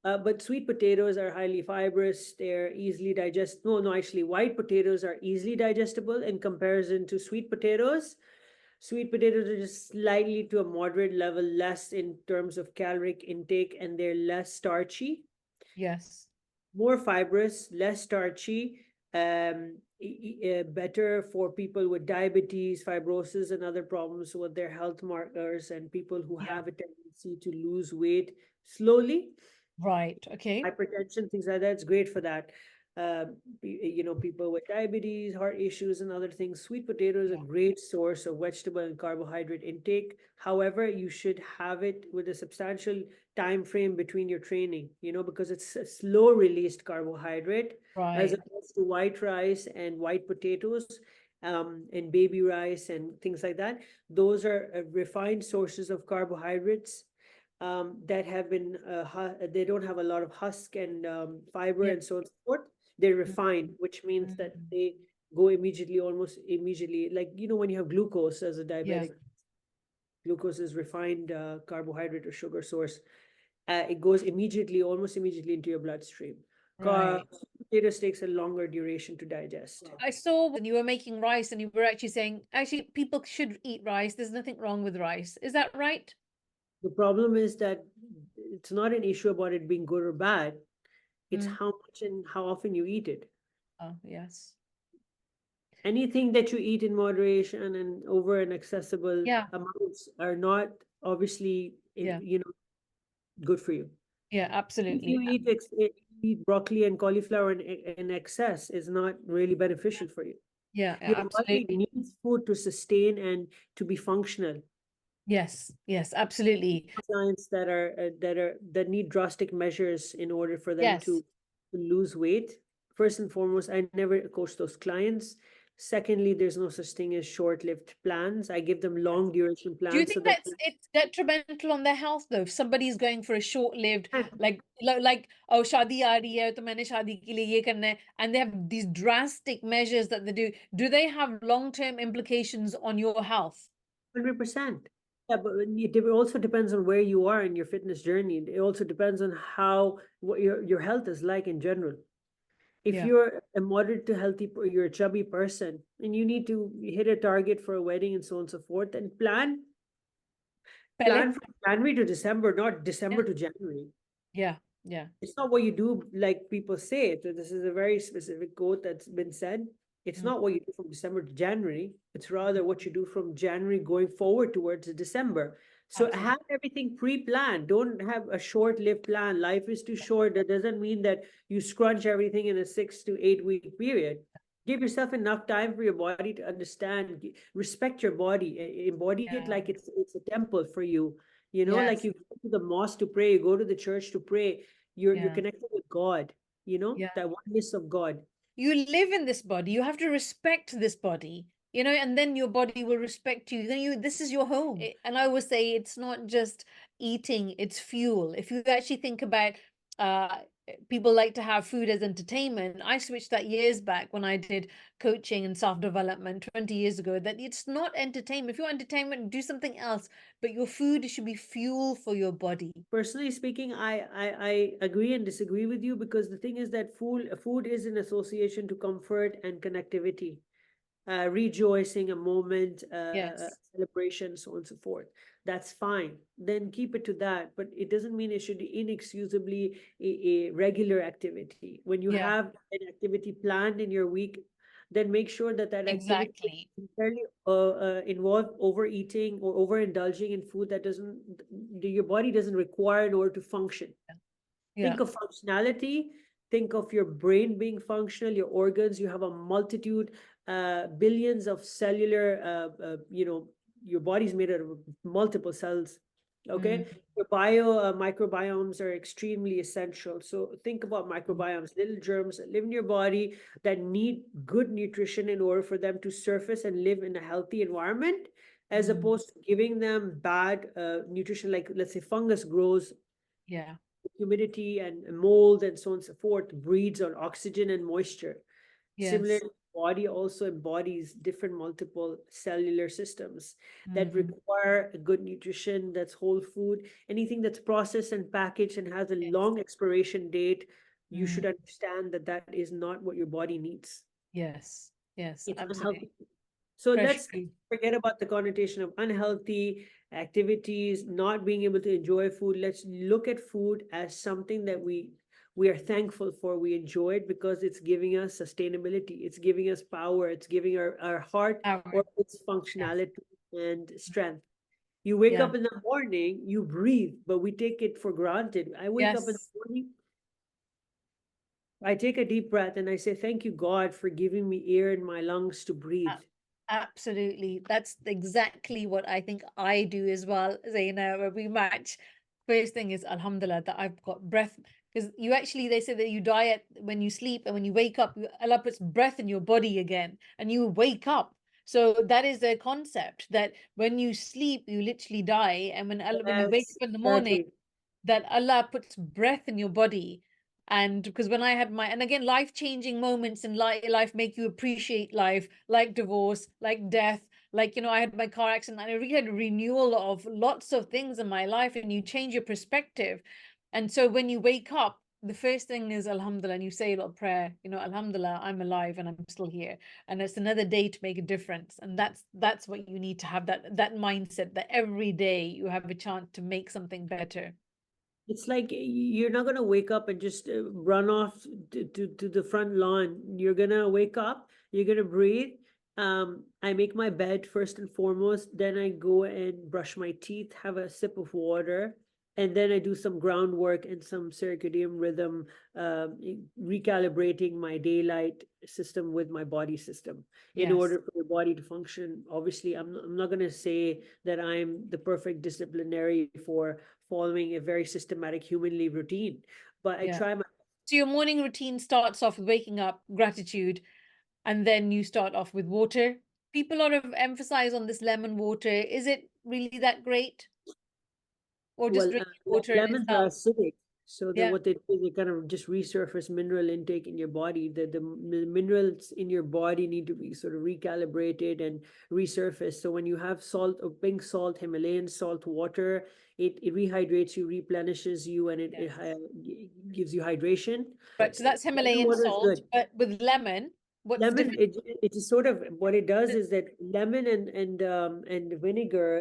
But sweet potatoes are highly fibrous. They're easily digestible. No, no, actually, white potatoes are easily digestible in comparison to sweet potatoes. Sweet potatoes are just slightly to a moderate level, less in terms of caloric intake, and they're less starchy, Yes. more fibrous, less starchy, better for people with diabetes, fibrosis, and other problems with their health markers, and people who Yeah. have a tendency to lose weight slowly, Right. Okay. hypertension, things like that. It's great for that. People with diabetes, heart issues, and other things. Sweet potato is a Yeah. great source of vegetable and carbohydrate intake. However, you should have it with a substantial time frame between your training, because it's a slow released carbohydrate as Right. opposed to white rice and white potatoes. And baby rice and things like that. Those are refined sources of carbohydrates that have been they don't have a lot of husk and fiber Yeah. and so on and so forth. They're Mm, refined, which means that mm, they go immediately, almost immediately. Like, when you have glucose as a yeah. diabetic, glucose is refined carbohydrate or sugar source. It goes immediately, almost immediately into your bloodstream. Right. Potatoes takes a longer duration to digest. I saw when you were making rice and you were actually saying, actually, people should eat rice. There's nothing wrong with rice. Is that right? The problem is that it's not an issue about it being good or bad. It's Mm. how much and how often you eat it. Oh, yes. Anything that you eat in moderation and over an accessible Yeah. amounts are not obviously Yeah. good for you. Yeah. If Absolutely. you eat broccoli and cauliflower in excess, is not really beneficial for you. Yeah. Your body Absolutely. needs food to sustain and to be functional. Yes. Yes. Absolutely. Clients that need drastic measures in order for them Yes. to lose weight. First and foremost, I never coach those clients. Secondly, there's no such thing as short-lived plans. I give them long duration Do you plans so think that it's detrimental on their health though? If somebody's going for a short-lived, they like oh shadi aa rahi hai, to maine shadi ke liye ye karna hai, and they have these drastic measures that they do. Do they have long-term implications on your health? 100%. Yeah, but it also depends on where you are in your fitness journey. It also depends on what your health is like in general. If Yeah. you're a moderate to healthy, you're a chubby person, and you need to hit a target for a wedding and so on and so forth, and Pele? plan from January to December, not Yeah. December to January. Yeah. Yeah. It's not what you do like people say. So this is a very specific quote that's been said. It's Mm. not what you do from December to January. It's rather what you do from January going forward towards December. So Absolutely. have everything pre-planned. Don't have a short-lived plan. Life is too short. That doesn't mean that you scrunch everything in a 6 to 8 week period. Give yourself enough time for your body to understand, respect your body, embody it Yeah. like it's a temple for you. Like Yes. you go to the mosque to pray, you go to the church to pray. You're Yeah. connected with God, Yeah. that oneness of God. You live in this body. You have to respect this body, and then your body will respect you. Then this is your home. And I always say it's not just eating, it's fuel. If you actually think about uh people like to have food as entertainment. I switched that years back when I did coaching and self-development 20 years ago, that it's not entertainment. If you're entertainment, do something else, but your food should be fuel for your body. Personally speaking, I agree and disagree with you, because the thing is that food is an association to comfort and connectivity, rejoicing, a moment, a Yes. celebration, so on and so forth. That's fine. Then keep it to that. But it doesn't mean it should be inexcusably a regular activity. When you Yeah, have an activity planned in your week, then make sure that that activity exactly. doesn't necessarily involve overeating or overindulging in food that doesn't your body doesn't require in order to function. Yeah. Think of functionality. Think of your brain being functional, your organs. You have a multitude, billions of cellular, your body's made out of multiple cells. Okay. Mm, Your microbiomes are extremely essential. So think about mm, microbiomes, little germs that live in your body that need good nutrition in order for them to surface and live in a healthy environment, as mm. opposed to giving them bad nutrition, like let's say fungus grows, Yeah. humidity and mold and so on and so forth, breeds on oxygen and moisture. Yes. Similarly, body also embodies different multiple cellular systems that Mm, require a good nutrition, that's whole food. Anything that's processed and packaged and has a yes. long expiration date, you Mm, should understand that that is not what your body needs. yes. Yes. It's Absolutely. unhealthy. So Fresh let's food. forget about the connotation of unhealthy activities, not being able to enjoy food. Let's look at food as something that we are thankful for. We enjoy it because it's giving us sustainability. It's giving us power. It's giving our heart or Our, its yes. functionality and strength. You wake Yeah. up in the morning, you breathe, but we take it for granted. I wake up in the Yes. morning, I take a deep breath and I say, thank you, God, for giving me air in my lungs to breathe. Absolutely. That's exactly what I think I do as well, Zaina, where we match. First thing is Alhamdulillah that I've got breath. Because you actually, they say that you die when you sleep, and when you wake up, Allah puts breath in your body again and you wake up. So that is the concept that when you sleep, you literally die. And when you wake Yes, up in the morning, exactly. that Allah puts breath in your body. And because when I had and again, life-changing moments in life make you appreciate life, like divorce, like death, like, I had my car accident and I really had a renewal of lots of things in my life, and you change your perspective. And so when you wake up, the first thing is Alhamdulillah, and you say a little prayer, Alhamdulillah, I'm alive and I'm still here. And it's another day to make a difference. And that's what you need to have, that mindset that every day you have a chance to make something better. It's like you're not gonna wake up and just run off to the front lawn. You're gonna wake up, you're gonna breathe. I make my bed first and foremost, then I go and brush my teeth, have a sip of water, and then I do some groundwork and some circadian rhythm, recalibrating my daylight system with my body system in Yes. order for your body to function. Obviously, I'm not gonna say that I'm the perfect disciplinary for following a very systematic humanly routine. But I Yeah. try my So your morning routine starts off with waking up, gratitude, and then you start off with water. People lot of emphasize on this lemon water. Is it really that great? Or just well, drinking water in lemons are itself? acidic. So Yeah. what they do is they kind of just resurface mineral intake in your body. The minerals in your body need to be sort of recalibrated and resurfaced. So when you have salt or pink salt, Himalayan salt water, it rehydrates you, replenishes you, and it Yes. gives you hydration. Right. So that's Lemon Himalayan water is salt, good. but with lemon, what's the Lemon, difference? it is sort of what it does is that lemon and vinegar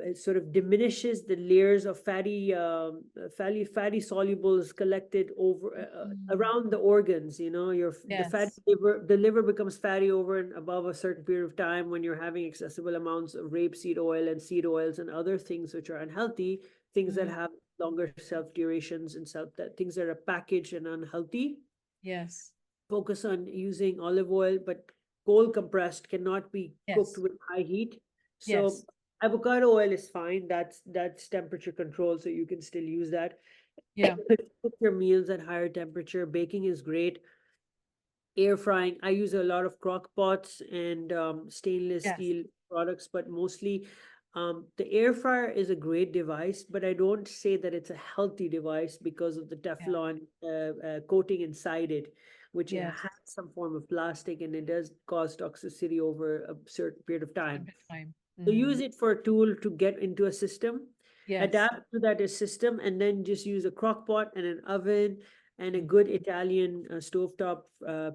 it sort of diminishes the layers of fatty solubles collected over Mm, around the organs. The fatty yes. liver, the liver becomes fatty over and above a certain period of time when you're having accessible amounts of rapeseed oil and seed oils and other things which are unhealthy, things that Mm, have longer shelf durations and things that are packaged and unhealthy. yes. Focus on using olive oil, but cold compressed cannot be cooked Yes. with high heat. So Yes. avocado oil is fine. That's temperature control, so you can still use that. Yeah. Cook your meals at higher temperature. Baking is great. Air frying. I use a lot of crock pots and stainless Yes. steel products, but mostly the air fryer is a great device, but I don't say that it's a healthy device because of the Yeah. Teflon coating inside it, which Yes. has some form of plastic and it does cause toxicity over a certain period of time. Over time. So Mm, use it for a tool to get into a system, yes. adapt to that system, and then just use a crock pot and an oven and a Mm, good Italian stovetop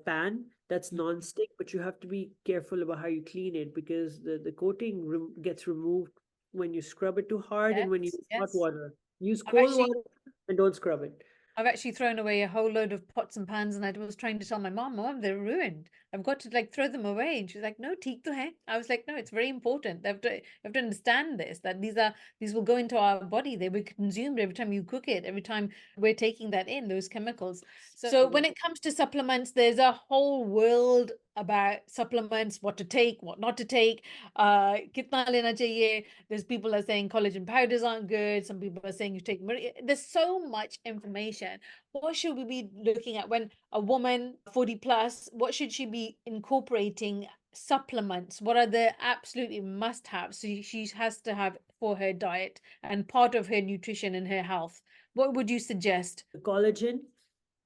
pan that's mm. non-stick, but you have to be careful about how you clean it because the coating gets removed when you scrub it too hard and when you Yes. use hot Yes. water. Use I've cold actually water and don't scrub it. I've actually thrown away a whole load of pots and pans, and I was trying to tell my mom, they're ruined. I've got to like throw them away. And she's like, no, take the hai. I was like, no, it's very important. They have to understand this, that these will go into our body. They will be consumed every time you cook it, every time we're taking that in, those chemicals. So when it comes to supplements, there's a whole world about supplements, what to take, what not to take, kitna lena chahiye. There's people are saying collagen powders aren't good. Some people are saying you take. There's so much information. What should we be looking at when a woman 40 plus? What should she be incorporating? Supplements. What are the absolutely must-haves? So she has to have for her diet and part of her nutrition and her health. What would you suggest? Collagen,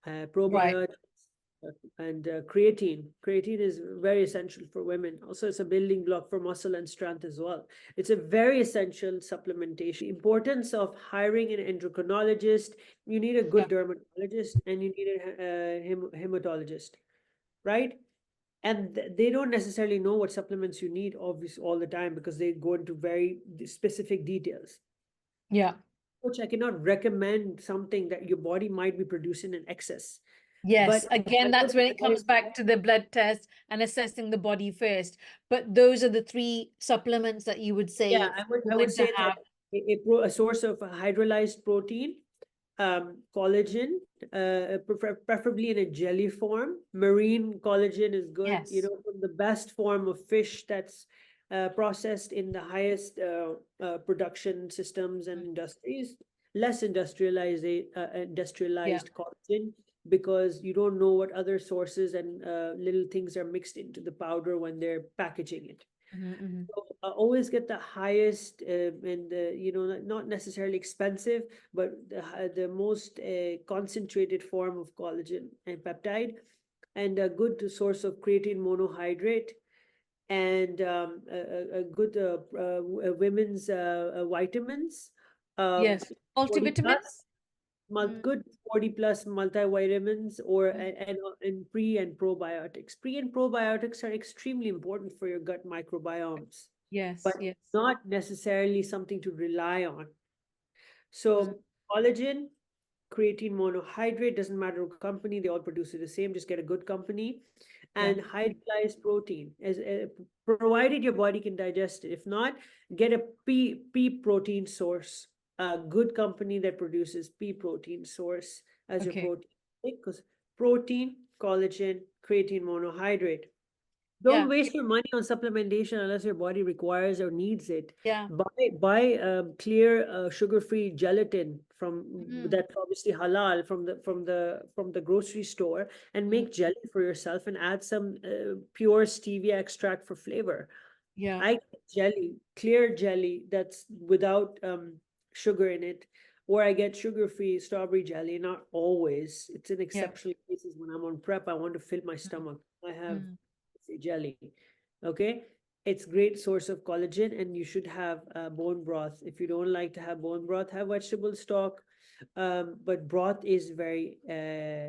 Right. probiotics, and creatine. Creatine is very essential for women. Also, it's a building block for muscle and strength as well. It's a very essential supplementation. Importance of hiring an endocrinologist. You need a Yeah. good dermatologist and you need a hematologist, right? And they don't necessarily know what supplements you need, obviously, all the time, because they go into very specific details. Yeah. Which I cannot recommend something that your body might be producing in excess. Yes, But I again, that's would when it comes advise, back to the blood test and assessing the body first. But those are the three supplements that you would yeah, say for I would women to say that have. a source of hydrolyzed protein, collagen, preferably in a jelly form. Marine collagen is good, Yes. from the best form of fish that's processed in the highest production systems and Mm. industries. Less industrialized, Yeah. industrialized collagen, because you don't know what other sources and little things are mixed into the powder when they're packaging it. Mhm. So, always get the highest, and not necessarily expensive, but the most concentrated form of collagen and peptide, and a good source of creatine monohydrate, and a good women's vitamins, um, Yes. 40 Multivitamins? plus, Mm. good 40 plus multivitamins, or Mm. and pre and probiotics. Pre and probiotics are extremely important for your gut microbiomes, Yes, but yes. not necessarily something to rely on. Mm. So collagen, creatine monohydrate, doesn't matter what company, they all produce it the same, just get a good company. Yeah. And hydrolyzed protein, as provided your body can digest it. If not, get a pea protein source, a good company that produces pea protein source as your Okay. protein, because protein, collagen, creatine monohydrate. Don't Yeah. waste your money on supplementation unless your body requires or needs it. Yeah. Buy clear, sugar-free gelatin from Mm. that's obviously halal, from the grocery store, and Mm. make jelly for yourself and add some pure stevia extract for flavor. Yeah. I get jelly, clear jelly that's without sugar in it, or I get sugar-free strawberry jelly. Not always. It's in Yeah. exceptional cases when I'm on prep. I want to fill my Mm. stomach. I have, Mm. say, jelly. Okay, it's great source of collagen, and you should have bone broth. If you don't like to have bone broth, have vegetable stock. But broth is very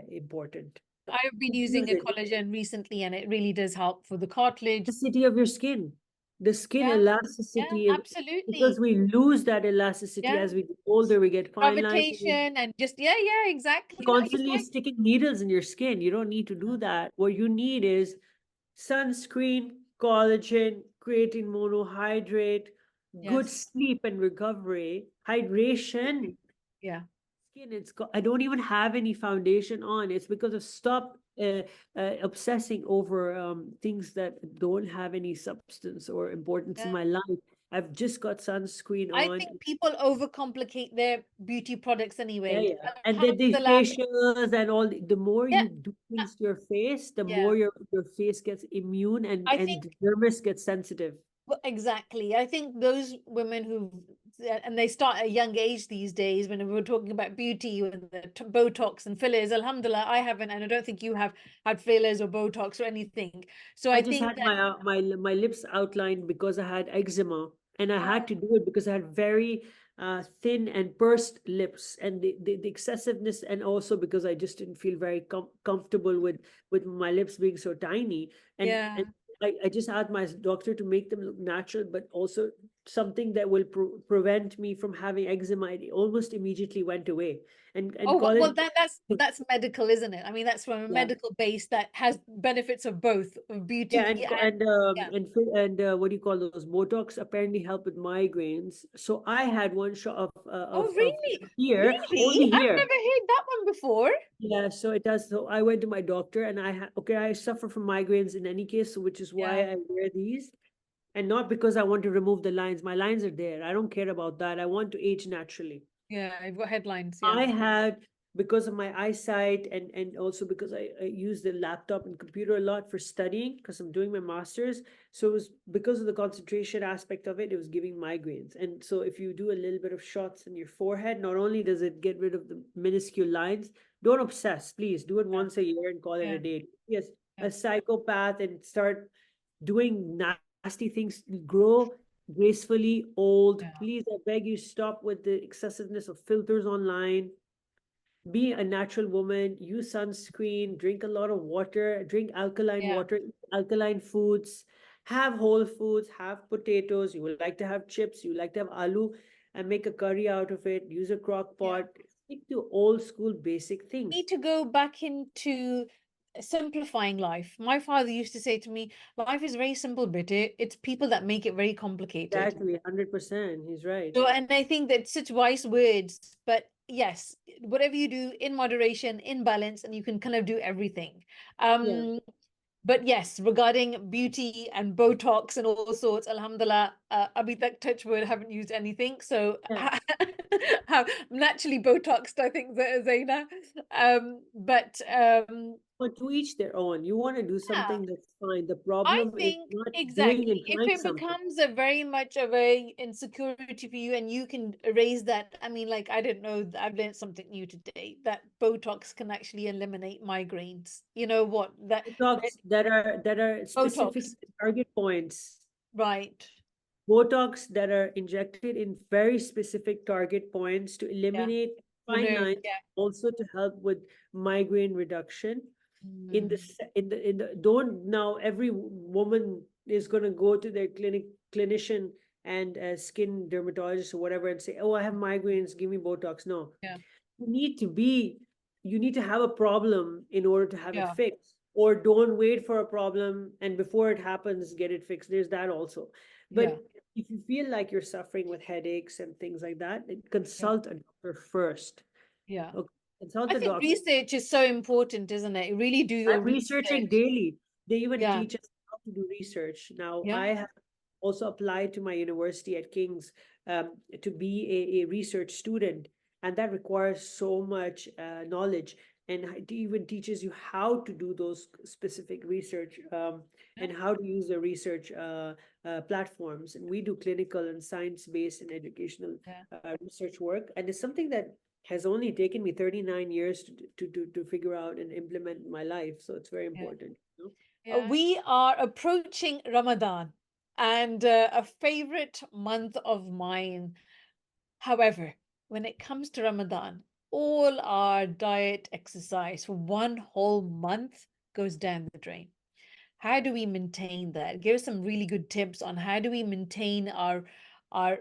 important. I've been using Use a it. collagen recently and it really does help for the cartilage. Elasticity of your skin, the skin Yeah. Yeah, elasticity, because absolutely. we lose that elasticity Yeah. as we get older. We get fine lines. Gravitation and just, yeah, exactly. Like you Constantly said. sticking needles in your skin. You don't need to do that. What you need is sunscreen, collagen, creatine monohydrate, good Yes. sleep and recovery, hydration. Yeah. Skin, I don't even have any foundation on. It's because of stop obsessing over things that don't have any substance or importance in Yeah. my life. I've just got sunscreen I on. think people overcomplicate their beauty products Yeah, anyway. yeah. And then the Alhamdulillah. facials and all, the more Yeah. you do things to your face, the Yeah. more your face gets immune, I and think dermis gets sensitive. well, exactly. I think those women who, and they start at a young age these days, when we're talking about beauty and the Botox and fillers, alhamdulillah, I haven't, and I don't think you have had fillers or Botox or anything. So I I just think had that, my lips outlined because I had eczema, and I yeah, had to do it because I had very thin and pursed lips, and the excessiveness, and also because I just didn't feel very comfortable with my lips being so tiny, and yeah. I just asked my doctor to make them look natural, but also something that will prevent me from having eczema. It almost immediately went away, and Oh, college. well, that's medical, isn't it? I mean, that's from a Yeah. medical base that has benefits of both of Yeah, beauty and and yeah. what do you call those? Botox apparently help with migraines. So I had one shot Oh, of really? here, Really? only I've here. never heard that one before. Yeah, so it does. So I went to my doctor, and okay, I suffer from migraines in any case, so which is why Yeah. I wear these, and not because I want to remove the lines. My lines are there. I don't care about that. I want to age naturally. Yeah, I've got headlines. Yeah. I had, because of my eyesight, and also because I use the laptop and computer a lot for studying, because I'm doing my master's. So it was because of the concentration aspect of it, it was giving migraines. And so if you do a little bit of shots in your forehead, not only does it get rid of the minuscule lines, don't obsess, please. Do it Yeah. once a year and call it Yeah. a day. Yes, Yeah. a psychopath and start doing nasty things. Grow gracefully old. Yeah. Please, I beg you, stop with the excessiveness of filters online. Be a natural woman, use sunscreen, drink a lot of water, drink alkaline Yeah. water, alkaline foods, have whole foods, have potatoes. You would like to have chips, you like to have aloo, and make a curry out of it. Use a crock Yeah. pot. Stick to old school basic things. Need to go back into simplifying life. My father used to say to me, life is very simple, Betty. It's people that make it very complicated. Exactly, 100%. He's right. So, and I think that's such wise words. But yes, whatever you do in moderation, in balance, and you can kind of do everything. Yeah. But yes, regarding beauty and Botox and all sorts, Alhamdulillah, Abhi tak touch wood, haven't used anything. So Yeah. have naturally Botoxed, I think, Zaina. But But to each their own. You want to do yeah, something, that's fine. The I problem is think not doing exactly. and If trying it something. becomes a very much of a insecurity for you and you can erase that, I mean, like, I don't know, I've learned something new today that Botox can actually eliminate migraines. You know what? That Botox that are specific Botox, target points. right? Botox that are injected in very specific target points to Yeah. eliminate For fine nerve, lines, yeah. also to help with migraine reduction. In the Mm, se- in the don't now every woman is going to go to their clinician and skin dermatologist or whatever and say, oh, I have migraines, give me Botox. No, yeah, you need to be you need to have a problem in order to have it yeah, fixed, or don't wait for a problem and before it happens get it fixed. There's that also. yeah, But if you feel like you're suffering with headaches and things like that, then yeah, consult a doctor first. yeah. Okay, consult I a think doctor. research is so important, isn't it? Really do your I'm researching research. daily. They even Yeah, teach us how to do research. Now, yeah, I have also applied to my university at King's to be a research student, and that requires so much knowledge, and it even teaches you how to do those specific research, yeah, and how to use the research platforms. And we do clinical and science-based and educational yeah, research work, and it's something that has only taken me 39 years to figure out and implement in my life. So it's very yeah. important, you know? We are approaching Ramadan and a favorite month of mine. However, when it comes to Ramadan, all our diet exercise for one whole month goes down the drain. How do we maintain that? Give us some really good tips on how do we maintain our our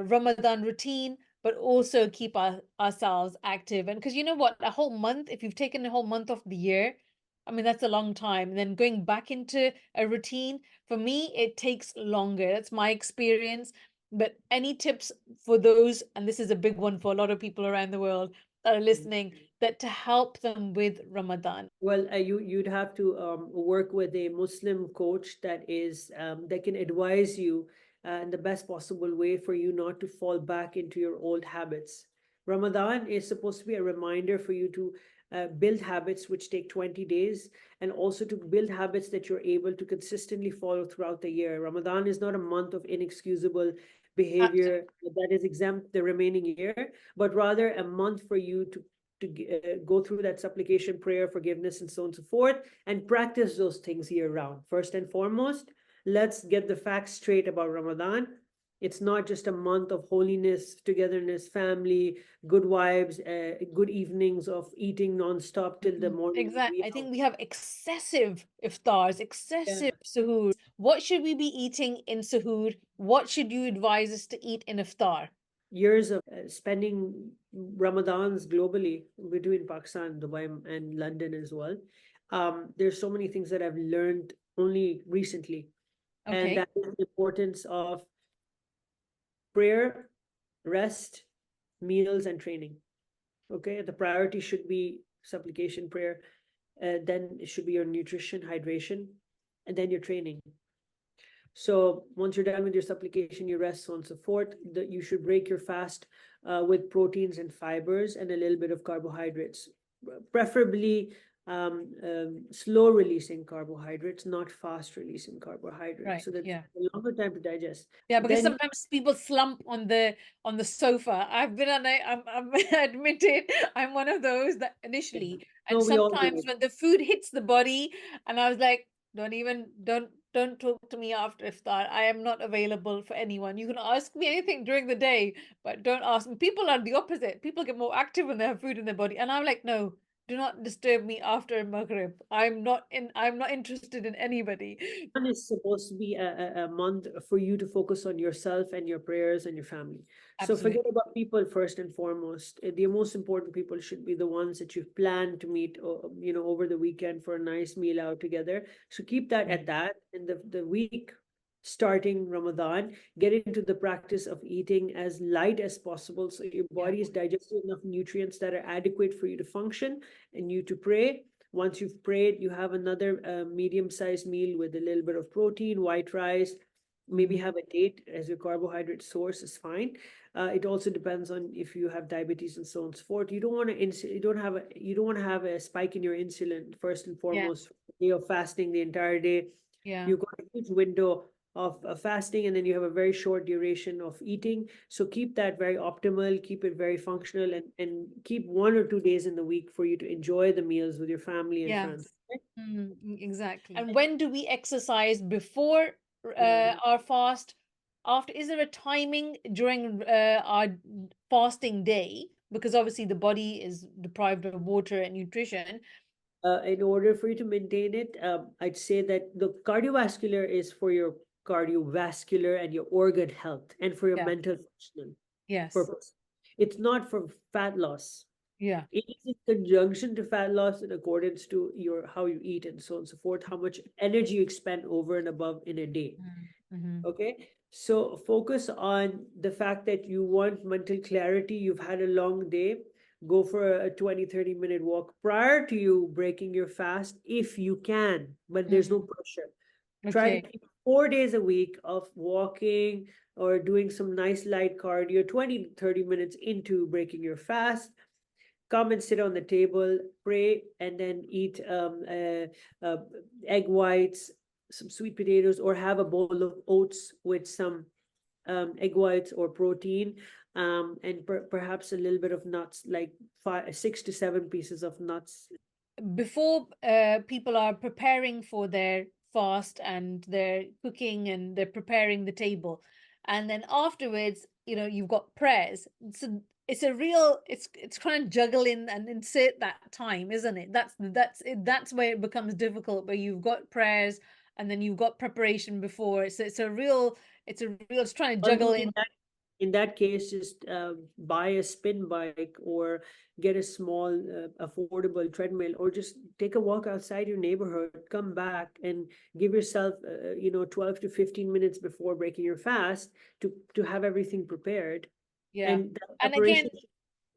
Ramadan routine, but also keep ourselves active. And because you know what, a whole month, if you've taken a whole month of the year, I mean that's a long time. And then going back into a routine, for me, it takes longer. That's my experience. But any tips for those, and this is a big one for a lot of people around the world that are listening, that to help them with Ramadan? Well, you'd have to work with a Muslim coach that can advise you in the best possible way for you not to fall back into your old habits. Ramadan is supposed to be a reminder for you to build habits which take 20 days, and also to build habits that you're able to consistently follow throughout the year. Ramadan is not a month of inexcusable behavior Absolutely. that is exempt the remaining year, but rather a month for you to go through that supplication, prayer, forgiveness, and so on and so forth, and practice those things year round. First and foremost, let's get the facts straight about Ramadan. It's not just a month of holiness, togetherness, family, good vibes, good evenings of eating nonstop till the morning. Exactly. I think we have excessive iftars, Yeah, excessive suhoor. What should we be eating in suhoor? What should you advise us to eat in iftar? years of spending Ramadans globally between Pakistan, Dubai, and London as well. There's so many things that I've learned only recently, and Okay. that is the importance of prayer, rest, meals, and training. Okay, the priority should be supplication, prayer, then it should be your nutrition, hydration, and then your training. So once you're done with your supplication, you rest, so on and so forth. That you should break your fast with proteins and fibers and a little bit of carbohydrates, preferably slow releasing carbohydrates, not fast releasing carbohydrates, Right. so that Yeah. a longer time to digest. Yeah, because Then sometimes people slump on the sofa. I've been on I'm admitted I'm one of those that initially, and no, we all sometimes do. when the food hits the body, and I was like, don't talk to me after iftar. I am not available for anyone. You can ask me anything during the day, but don't ask me. People are the opposite. People get more active when they have food in their body, and I'm like, no, do not disturb me after Maghrib. I'm not interested in anybody. Ramadan is supposed to be a month for you to focus on yourself and your prayers and your family. So forget Absolutely. about people first and foremost. The most important people should be the ones that you've planned to meet, over the weekend for a nice meal out together. So keep that at that. And the week starting Ramadan, get into the practice of eating as light as possible so your Yeah. body is digesting enough nutrients that are adequate for you to function and you to pray. Once you've prayed, you have another medium-sized meal with a little bit of protein, white rice, maybe have a date as your carbohydrate source is fine. It also depends on if you have diabetes and so on and so forth. You don't want to you don't want to have a spike in your insulin first and Yeah. foremost. Day of fasting the entire day. Yeah. You've got a huge window of fasting, and then you have a very short duration of eating. So keep that very optimal, keep it very functional, and keep 1 or 2 days in the week for you to enjoy the meals with your family and Yeah. friends. Exactly. And when do we exercise? Before Mm. our fast? After? Is there a timing during our fasting day? Because obviously the body is deprived of water and nutrition. In order for you to maintain it, I'd say that the cardiovascular is for your cardiovascular and your organ health and for your Yeah. mental functional Yes. purpose. It's not for fat loss. Yeah. It is in conjunction to fat loss in accordance to your how you eat and so on and so forth, how much energy you expend over and above in a day. Mm-hmm. Okay. So focus on the fact that you want mental clarity. You've had a long day. Go for a 20, 30-minute walk prior to you breaking your fast if you can, but there's no pressure. Try to Okay. keep 4 days a week of walking or doing some nice light cardio, 20 to 30 minutes into breaking your fast. Come and sit on the table, pray, and then eat uh, egg whites, some sweet potatoes, or have a bowl of oats with some egg whites or protein, and perhaps a little bit of nuts, like 6 to 7 pieces of nuts. Before people are preparing for their fast and they're cooking and they're preparing the table, and then afterwards, you've got prayers. So it's a real, it's trying to juggle in and insert that time, isn't it? That's where it becomes difficult, where you've got prayers and then you've got preparation before. So it's trying to One juggle thing in. in that case, just buy a spin bike or get a small, affordable treadmill, or just take a walk outside your neighborhood, come back and give yourself, 12 to 15 minutes before breaking your fast to have everything prepared. Yeah. And And again,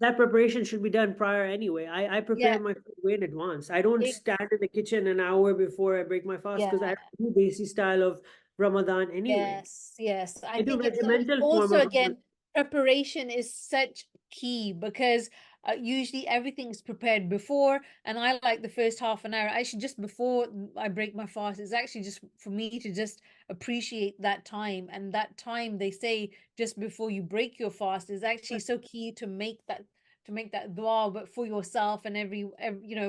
that preparation should be done prior anyway. I yeah, prepare my food way in advance. I don't it, stand in the kitchen an hour before I break my fast because yeah. I do Desi style of Ramadan anyway. Yes, yes. I I do think it's regimental form also, of again, preparation is such key, because usually everything's prepared before, and I like the first half an hour, actually just before I break my fast, is actually just for me to just appreciate that time. And that time, they say, just before you break your fast, is actually so key to make that dua, but for yourself and every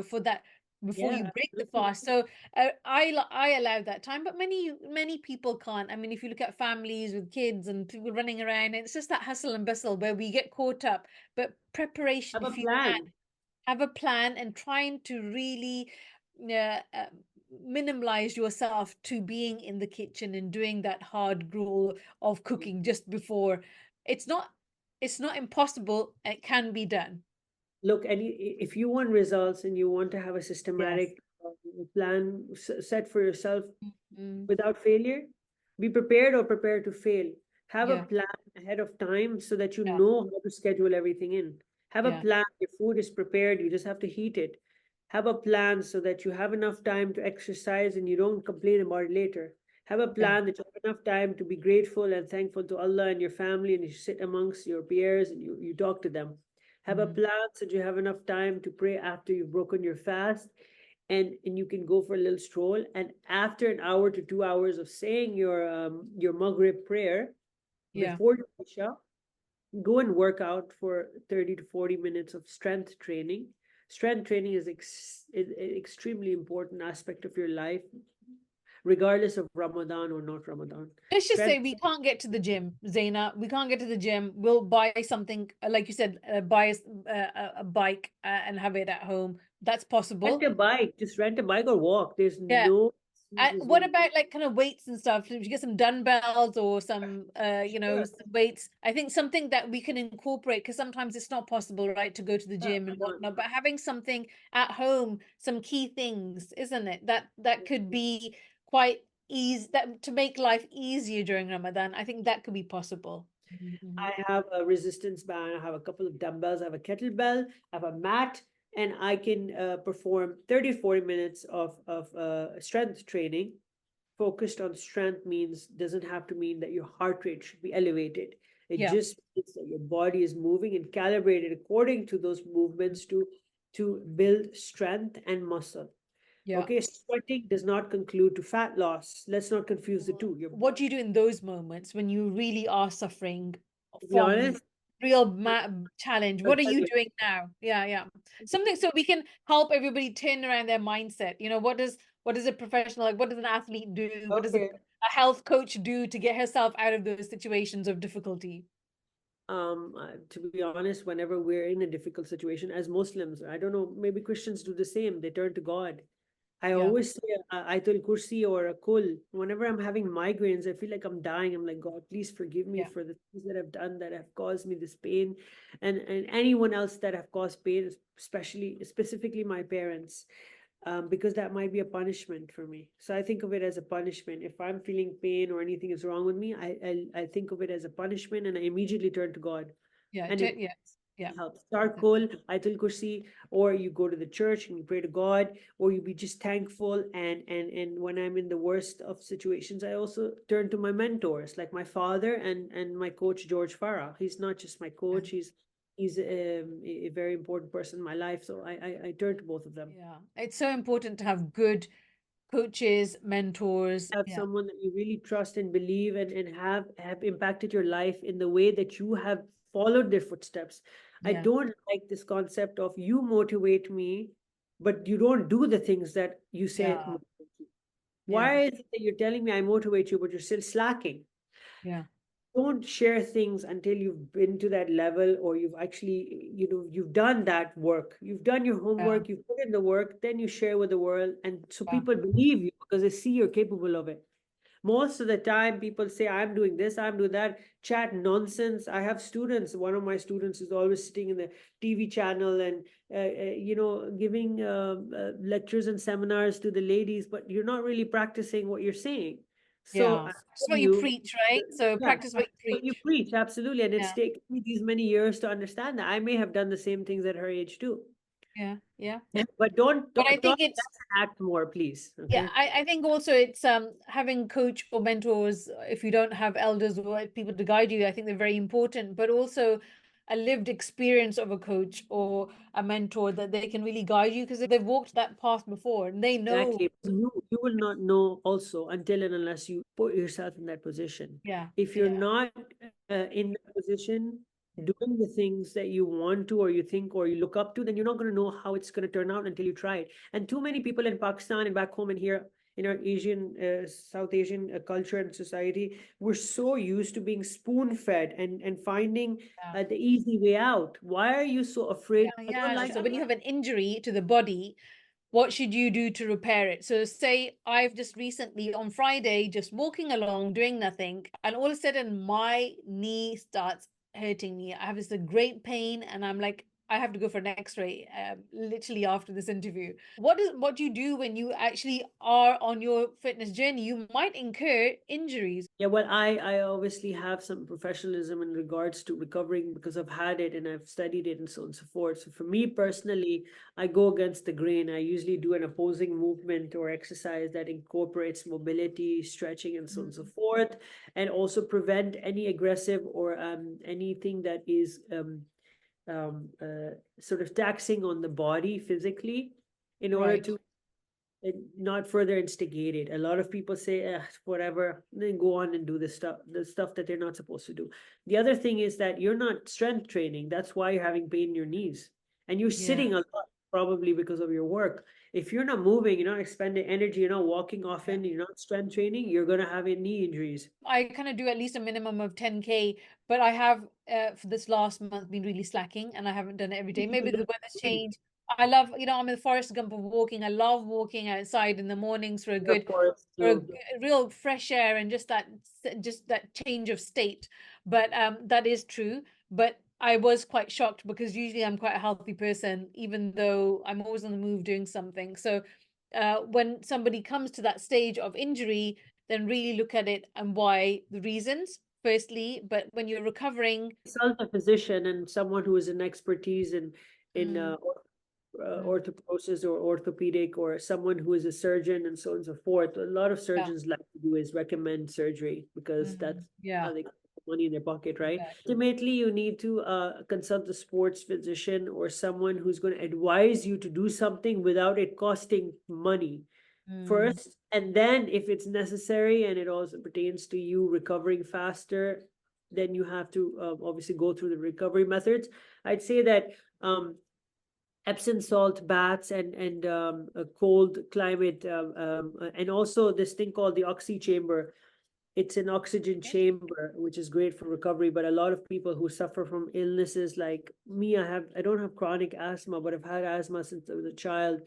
for that, before you yeah. break the fast. So I allow that time, but many people can't. I mean, if you look at families with kids and people running around, it's just that hustle and bustle where we get caught up. But preparation, Have a if you can plan. have a plan and trying to really uh, uh, minimize yourself to being in the kitchen and doing that hard gruel of cooking just before. It's not it's not impossible. It can be done. Look, and if you want results and you want to have a Yes. systematic plan set for yourself Mm, without failure, be prepared or prepare to fail. Have a yeah. plan ahead of time so that you Yeah. know how to schedule everything in. Have a Yeah. plan. Your food is prepared, you just have to heat it. Have a plan so that you have enough time to exercise and you don't complain about it later. Have a Yeah. plan that you have enough time to be grateful and thankful to Allah and your family, and you sit amongst your peers and you talk to them. Have a Mm, plan so that you have enough time to pray after you've broken your fast, and you can go for a little stroll. And after an hour to 2 hours of saying your Maghrib prayer yeah. before your Isha, go and work out for 30 to 40 minutes of strength training. Strength training is an extremely important aspect of your life, regardless of Ramadan or not Ramadan. Let's just Strength. say we can't get to the gym, Zaina. We can't get to the gym. We'll buy something, like you said, buy a bike and have it at home. That's Rent possible. a bike, just rent a bike or walk. There's Yeah. no And excuses what when about like kind of weights and stuff? If you get some dumbbells or some, sure. some weights, I think something that we can incorporate because sometimes it's not possible, right, to go to the Yeah, gym and why not? whatnot. But having something at home, some key things, isn't it? That could be quite easy that to make life easier during Ramadan. I think that could be possible. Mhm. I have a resistance band, I have a couple of dumbbells, I have a kettlebell, I have a mat, and I can perform 30, 40 minutes of strength training. Focused on strength means doesn't have to mean that your heart rate should be elevated. It Yeah, just means that your body is moving and calibrated according to those movements to build strength and muscle. yeah. Okay, sweating does not conclude to fat loss. Let's not confuse the two. Your What body, do you do in those moments when you really are suffering to be from honest, real challenge? I'll What are tell you you. doing now? Yeah, yeah. Something so we can help everybody turn around their mindset. What does a professional like? What does an athlete do? What does Okay. a health coach do to get herself out of those situations of difficulty? To be honest, whenever we're in a difficult situation as Muslims, I don't know, maybe Christians do the same. They turn to God. I Yeah, always say Ayatul Kursi or a Kul. Whenever I'm having migraines, I feel like I'm dying. I'm like, God, please forgive me yeah, for the things that I've done that have caused me this pain, and anyone else that have caused pain, especially specifically my parents, because that might be a punishment for me. So I think of it as a punishment. If I'm feeling pain or anything is wrong with me, I think of it as a punishment, and I immediately turn to God, yeah, and it yes, yeah. helps. Charcoal, Ayatul Kursi, or you go to the church and you pray to God, or you be just thankful. And when I'm in the worst of situations, I also turn to my mentors, like my father and my coach George Farah. He's not just my Yeah. coach; he's a very important person in my life. So I turn to both of them. Yeah. It's so important to have good coaches, mentors. Have Yeah, someone that you really trust and believe and have impacted your life in the way that you have followed their footsteps. I yeah, don't like this concept of you motivate me, but you don't do the things that you say yeah, motivate you. yeah, Why is it that you're telling me I motivate you, but you're still slacking? yeah, Don't share things until you've been to that level, or you've actually, you've done that work. You've done your yeah. homework, you've put in the work, then you share with the world. And so Yeah. people believe you because they see you're capable of it. Most of the time, people say, I'm doing this, I'm doing that, chat nonsense. I have students. One of my students is always sitting in the TV channel and, giving lectures and seminars to the ladies, but you're not really practicing what you're saying. So Yeah. I It's tell what you you, preach, right? So yeah, practice what you practice what you preach. preach, absolutely. And it's Yeah. taken me these many years to understand that. I may have done the same things at her age too. Yeah. Yeah. But don't But I talk think less it's and act more, please. yeah, Okay. I think also it's having coach or mentors if you don't have elders or people to guide you, I think they're very important, but also a lived experience of a coach or a mentor that they can really guide you because they've walked that path before and they know. Exactly. You will not know also until and unless you put yourself in that position. Yeah. If you're Yeah. not in that position, doing the things that you want to, or you think, or you look up to, then you're not going to know how it's going to turn out until you try it. And too many people in Pakistan and back home and here in our Asian, South Asian culture and society, we're so used to being spoon fed and finding Yeah. the easy way out. Why are you so afraid? Yeah. I don't Yeah. like So it. when you have an injury to the body, what should you do to repair it? So say I've just recently on Friday just walking along doing nothing and all of a sudden my knee starts hurting me. I have this great pain and I'm like I have to go for an x-ray literally after this interview. What do you do when you actually are on your fitness journey? You might incur injuries. Yeah, well, I obviously have some professionalism in regards to recovering because I've had it and I've studied it and so on and so forth. So for me personally, I go against the grain. I usually do an opposing movement or exercise that incorporates mobility, stretching, and so on and so Mhm. forth, and also prevent any aggressive or anything that is sort of taxing on the body physically in order Right. to not further instigated. A lot of people say, whatever, then go on and do the stuff that they're not supposed to do. The other thing is that you're not strength training. That's why you're having pain in your knees. And you're Yeah. sitting a lot, probably because of your work. If you're not moving, you're not expending energy, you're not walking Yeah. often, you're not strength training, you're going to have knee injuries. I kind of do at least a minimum of 10K, but I have for this last month been really slacking and I haven't done it every day. Maybe People the don't weather's agree. changed. I love, I'm a Forrest Gump of walking. I love walking outside in the mornings for a The good, forest for a too. real fresh air and just that change of state. But that is true. But I was quite shocked because usually I'm quite a healthy person, even though I'm always on the move doing something. So when somebody comes to that stage of injury, then really look at it and why the reasons, firstly. But when you're recovering, Consult a physician and someone who is an expertise in mm, mm, orthoprosis or orthopedic, or someone who is a surgeon and so on and so forth. A lot of yeah, surgeons like to do is recommend surgery because that's yeah, how they get money in their pocket, right? exactly. Ultimately, you need to consult a sports physician or someone who's going to advise you to do something without it costing money Mm, first, and then if it's necessary and it also pertains to you recovering faster, then you have to obviously go through the recovery methods. I'd say that um, Epsom salt baths and a cold climate, and also this thing called the oxy chamber. It's an oxygen okay. chamber, which is great for recovery. But a lot of people who suffer from illnesses like me, I don't have chronic asthma, but I've had asthma since I was a child.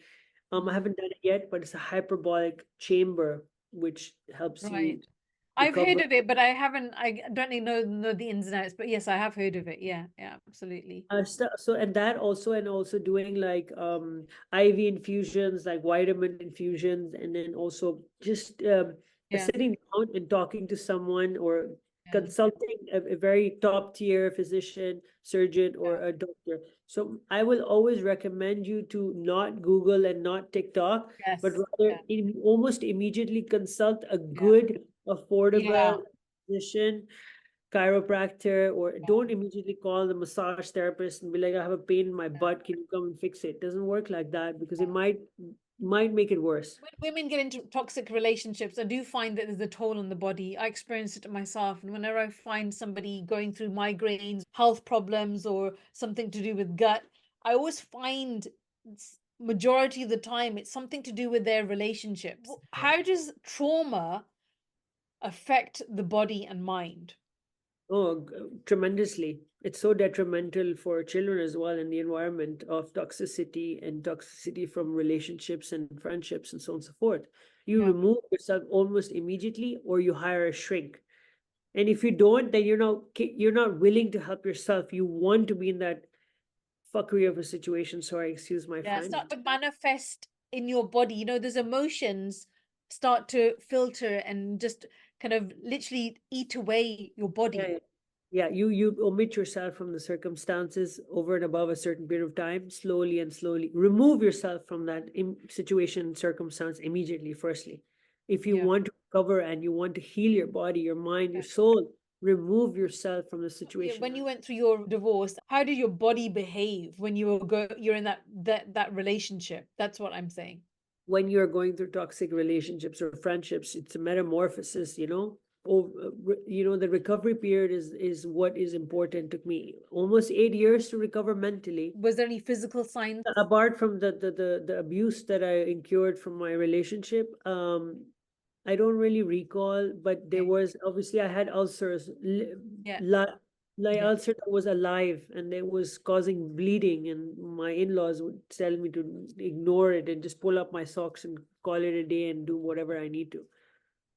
I Mm, haven't done it yet, but it's a hyperbolic chamber which helps right. you I've heard recover. of it, but I don't really know the ins and outs. But yes, I have heard of it. Yeah, yeah, absolutely. So and that also, and also doing like IV infusions, like vitamin infusions, and then also just Yeah, sitting down and talking to someone or yeah, consulting a very top tier physician, surgeon, or yeah. a doctor. So I will always recommend you to not Google and not TikTok, but Yes, rather yeah, almost immediately consult a yeah, good, affordable yeah, physician, chiropractor, or yeah. don't immediately call the massage therapist and be like, I have a pain in my Yeah. butt, can you come and fix it? Doesn't work like that because it Yeah. might make it worse. When women get into toxic relationships, I do find that there's a toll on the body. I experience it myself. And whenever I find somebody going through migraines, health problems, or something to do with gut, I always find majority of the time it's something to do with their relationships. How does trauma affect the body and mind? Oh, tremendously. It's so detrimental for children as well in the environment of toxicity and toxicity from relationships and friendships and so on and so forth. You Yeah. remove yourself almost immediately or you hire a shrink. And if you don't, then you're not willing to help yourself. You want to be in that fuckery of a situation. Sorry, excuse my Yeah, French. start to manifest in your body. Those emotions start to filter and just kind of literally eat away your Yeah, body. yeah. Yeah, you omit yourself from the circumstances over and above a certain period of time, slowly and slowly. Remove yourself from that situation, circumstance immediately, firstly. If you Yeah. want to recover and you want to heal your body, your mind, your Yeah. soul, remove yourself from the Yeah, situation. when you went through your divorce, how did your body behave when you're in that relationship? That's what I'm saying. When you're going through toxic relationships or friendships, it's a metamorphosis, the recovery period is what is important. Took me almost 8 years to recover mentally. Was there any physical signs? Apart from the abuse that I incurred from my relationship, I don't really recall, but there Okay. was obviously I had ulcers, Yeah. like Yeah. ulcer that was alive and it was causing bleeding, and my in-laws would tell me to ignore it and just pull up my socks and call it a day and do whatever I need to.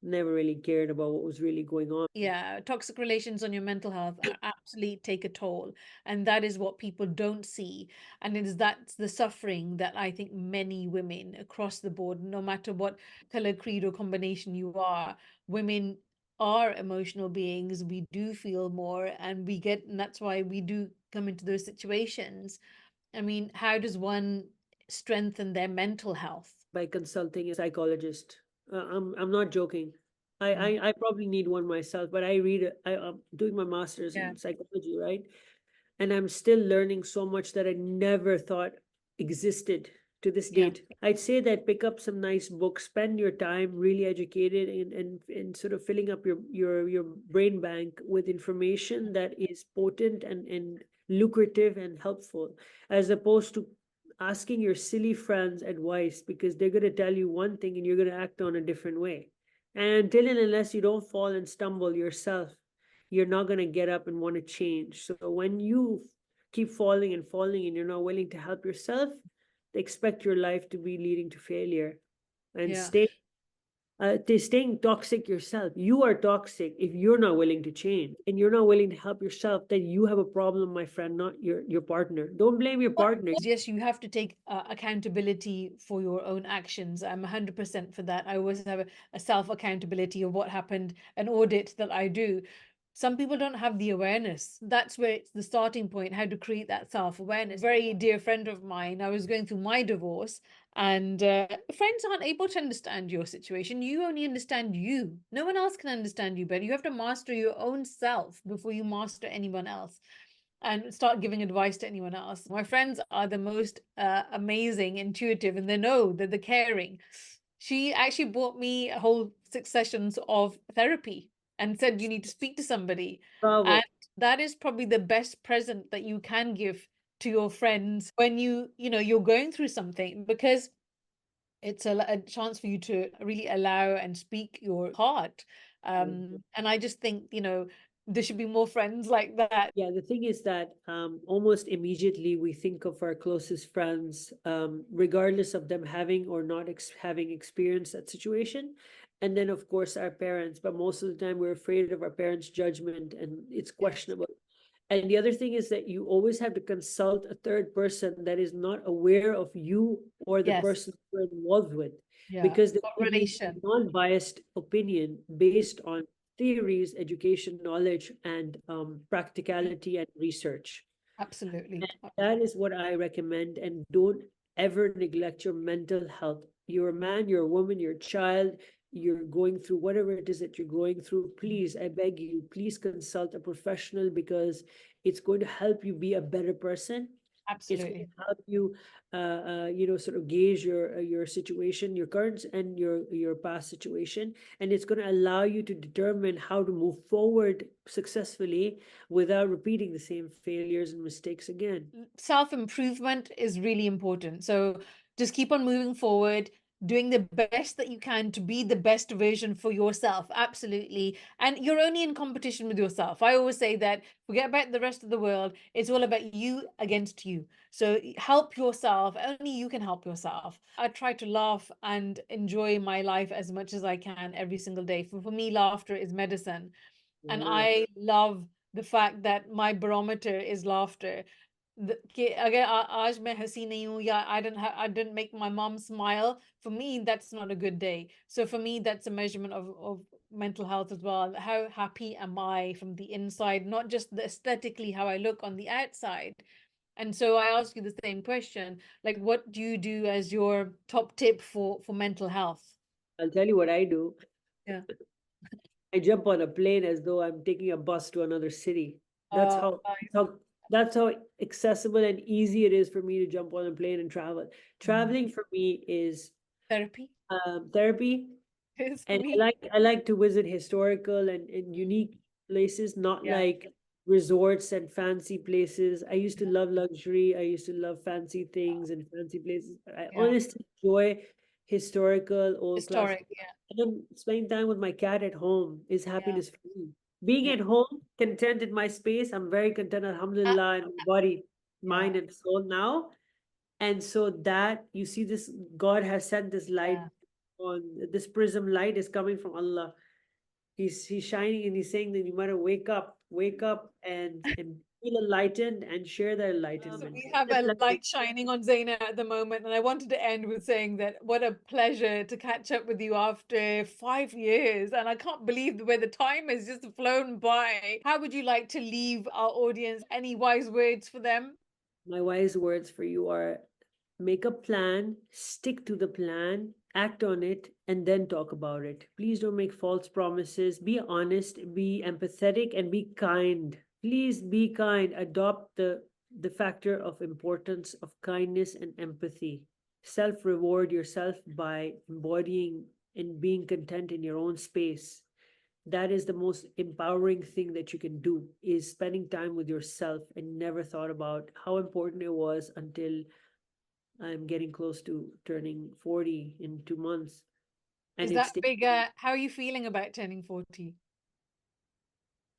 Never really cared about what was really going on. Yeah, toxic relations on your mental health absolutely take a toll. And that is what people don't see. And it is that's the suffering that I think many women across the board, no matter what color, creed, or combination you are, women are emotional beings. We do feel more and and that's why we do come into those situations. I mean, how does one strengthen their mental health? By consulting a psychologist. I'm not joking. I, Mm, I I probably need one myself, but I'm doing my master's yeah, in psychology, right? And I'm still learning so much that I never thought existed to this yeah, date. I'd say that pick up some nice books, spend your time really educated and sort of filling up your brain bank with information that is potent and lucrative and helpful, as opposed to asking your silly friends advice because they're going to tell you one thing and you're going to act on a different way. And until and unless you don't fall and stumble yourself, you're not going to get up and want to change. So when you keep falling and falling and you're not willing to help yourself, expect your life to be leading to failure and Yeah. staying toxic yourself. You are toxic if you're not willing to change and you're not willing to help yourself. Then you have a problem, my friend, not your partner. Don't blame your partner. Yes, you have to take accountability for your own actions. I'm 100% for that. I always have a self accountability of what happened, an audit that I do. Some people don't have the awareness. That's where it's the starting point, how to create that self awareness. Very dear friend of mine, I was going through my divorce, and friends aren't able to understand your situation. You only understand you. No one else can understand you better. You have to master your own self before you master anyone else and start giving advice to anyone else. My friends are the most amazing, intuitive, and they know that they're caring. She actually bought me a whole 6 sessions of therapy and said, you need to speak to somebody. And Bravo. that is probably the best present that you can give to your friends when you're going through something, because it's a chance for you to really allow and speak your heart. And I just think, there should be more friends like that. Yeah, the thing is that almost immediately we think of our closest friends, regardless of them having or not having experienced that situation. And then, of course, our parents. But most of the time, we're afraid of our parents' judgment and it's Yes. questionable. And the other thing is that you always have to consult a third person that is not aware of you or the Yes. person you're involved with, Yeah. because they Got give you a relation. non-biased opinion based on theories, education, knowledge, and practicality and research. Absolutely. And that is what I recommend. And don't ever neglect your mental health. You're a man, you're a woman, you're a child, you're going through whatever it is that you're going through. Please, I beg you, please consult a professional, because it's going to help you be a better person. It's going Absolutely. to help you, sort of gauge your situation, your current and your past situation, and it's going to allow you to determine how to move forward successfully without repeating the same failures and mistakes again. Self-improvement is really important. So just keep on moving forward, doing the best that you can to be the best version for yourself. Absolutely. And you're only in competition with yourself. I always say that forget about the rest of the world. It's all about you against you. So help yourself. Only you can help yourself. I try to laugh and enjoy my life as much as I can every single day. For me, laughter is medicine. And Wow. I love the fact that my barometer is laughter. कि अगर आज मैं हंसी नहीं हूँ या I didn't make my mom smile, for me that's not a good day. So for me that's a measurement of mental health as well. How happy am I from the inside, not just the aesthetically how I look on the outside. And so I ask you the same question, like what do you do as your top tip for mental health? I'll tell you what I do. Yeah. I jump on a plane as though I'm taking a bus to another city. That's Oh, how nice. how that's how accessible and easy it is for me to jump on a plane and travel. Traveling for me is Therapy therapy, is for and me. I like to visit historical and unique places, not Yeah. like resorts and fancy places. I used to love luxury. I used to love fancy things and fancy places. I Yeah. honestly enjoy historical, old class. Historic. Yeah. And then spending time with my cat at home is Yeah. happiness for me. Being Yeah. at home, content in my space, I'm very content, alhamdulillah, in my body, Yeah. mind, and soul now. And so that you see this, God has sent this light Yeah. on this prism light is coming from Allah. He's shining and he's saying that you matter wake up and feel enlightened and share that So enlightenment. we have Just a like light shining on Zaina at the moment, and I wanted to end with saying that what a pleasure to catch up with you after 5 years, and I can't believe the way the time has just flown by. How would you like to leave our audience? Any wise words for them? my wise words for you are: make a plan, stick to the plan, act on it, and then talk about it. Please don't make false promises. Be honest, be empathetic, and be kind. Please be kind. Adopt the factor of importance of kindness and empathy. Self reward yourself by embodying and being content in your own space. That is the most empowering thing that you can do, is spending time with yourself. And never thought about how important it was until I'm getting close to turning 40 in 2 months. And Is it's that bigger? How are you feeling about turning 40?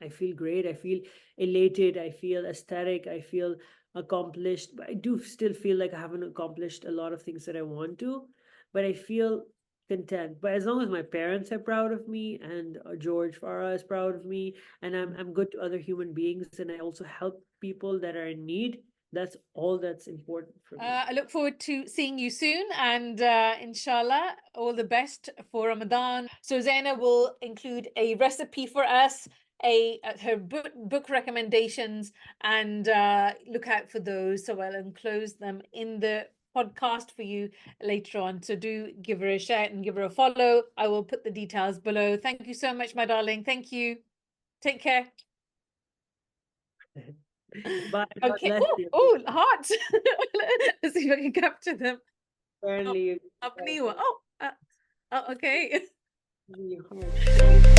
I feel great. I feel elated. I feel ecstatic. I feel accomplished, but I do still feel like I haven't accomplished a lot of things that I want to, but I feel content. But as long as my parents are proud of me and George Farah is proud of me, and I'm good to other human beings, and I also help people that are in need, that's all that's important for me. I look forward to seeing you soon, and inshallah, all the best for Ramadan. So Zaiena will include a recipe for us, her book recommendations, and look out for those. So I'll enclose them in the podcast for you later on. So do give her a share and give her a follow. I will put the details below. Thank you so much, my darling. Thank you. Take care. Bye. God Okay. bless you. Oh, heart. Let's see if I can capture them. Apparently, Apni hua. Oh, okay. really hard.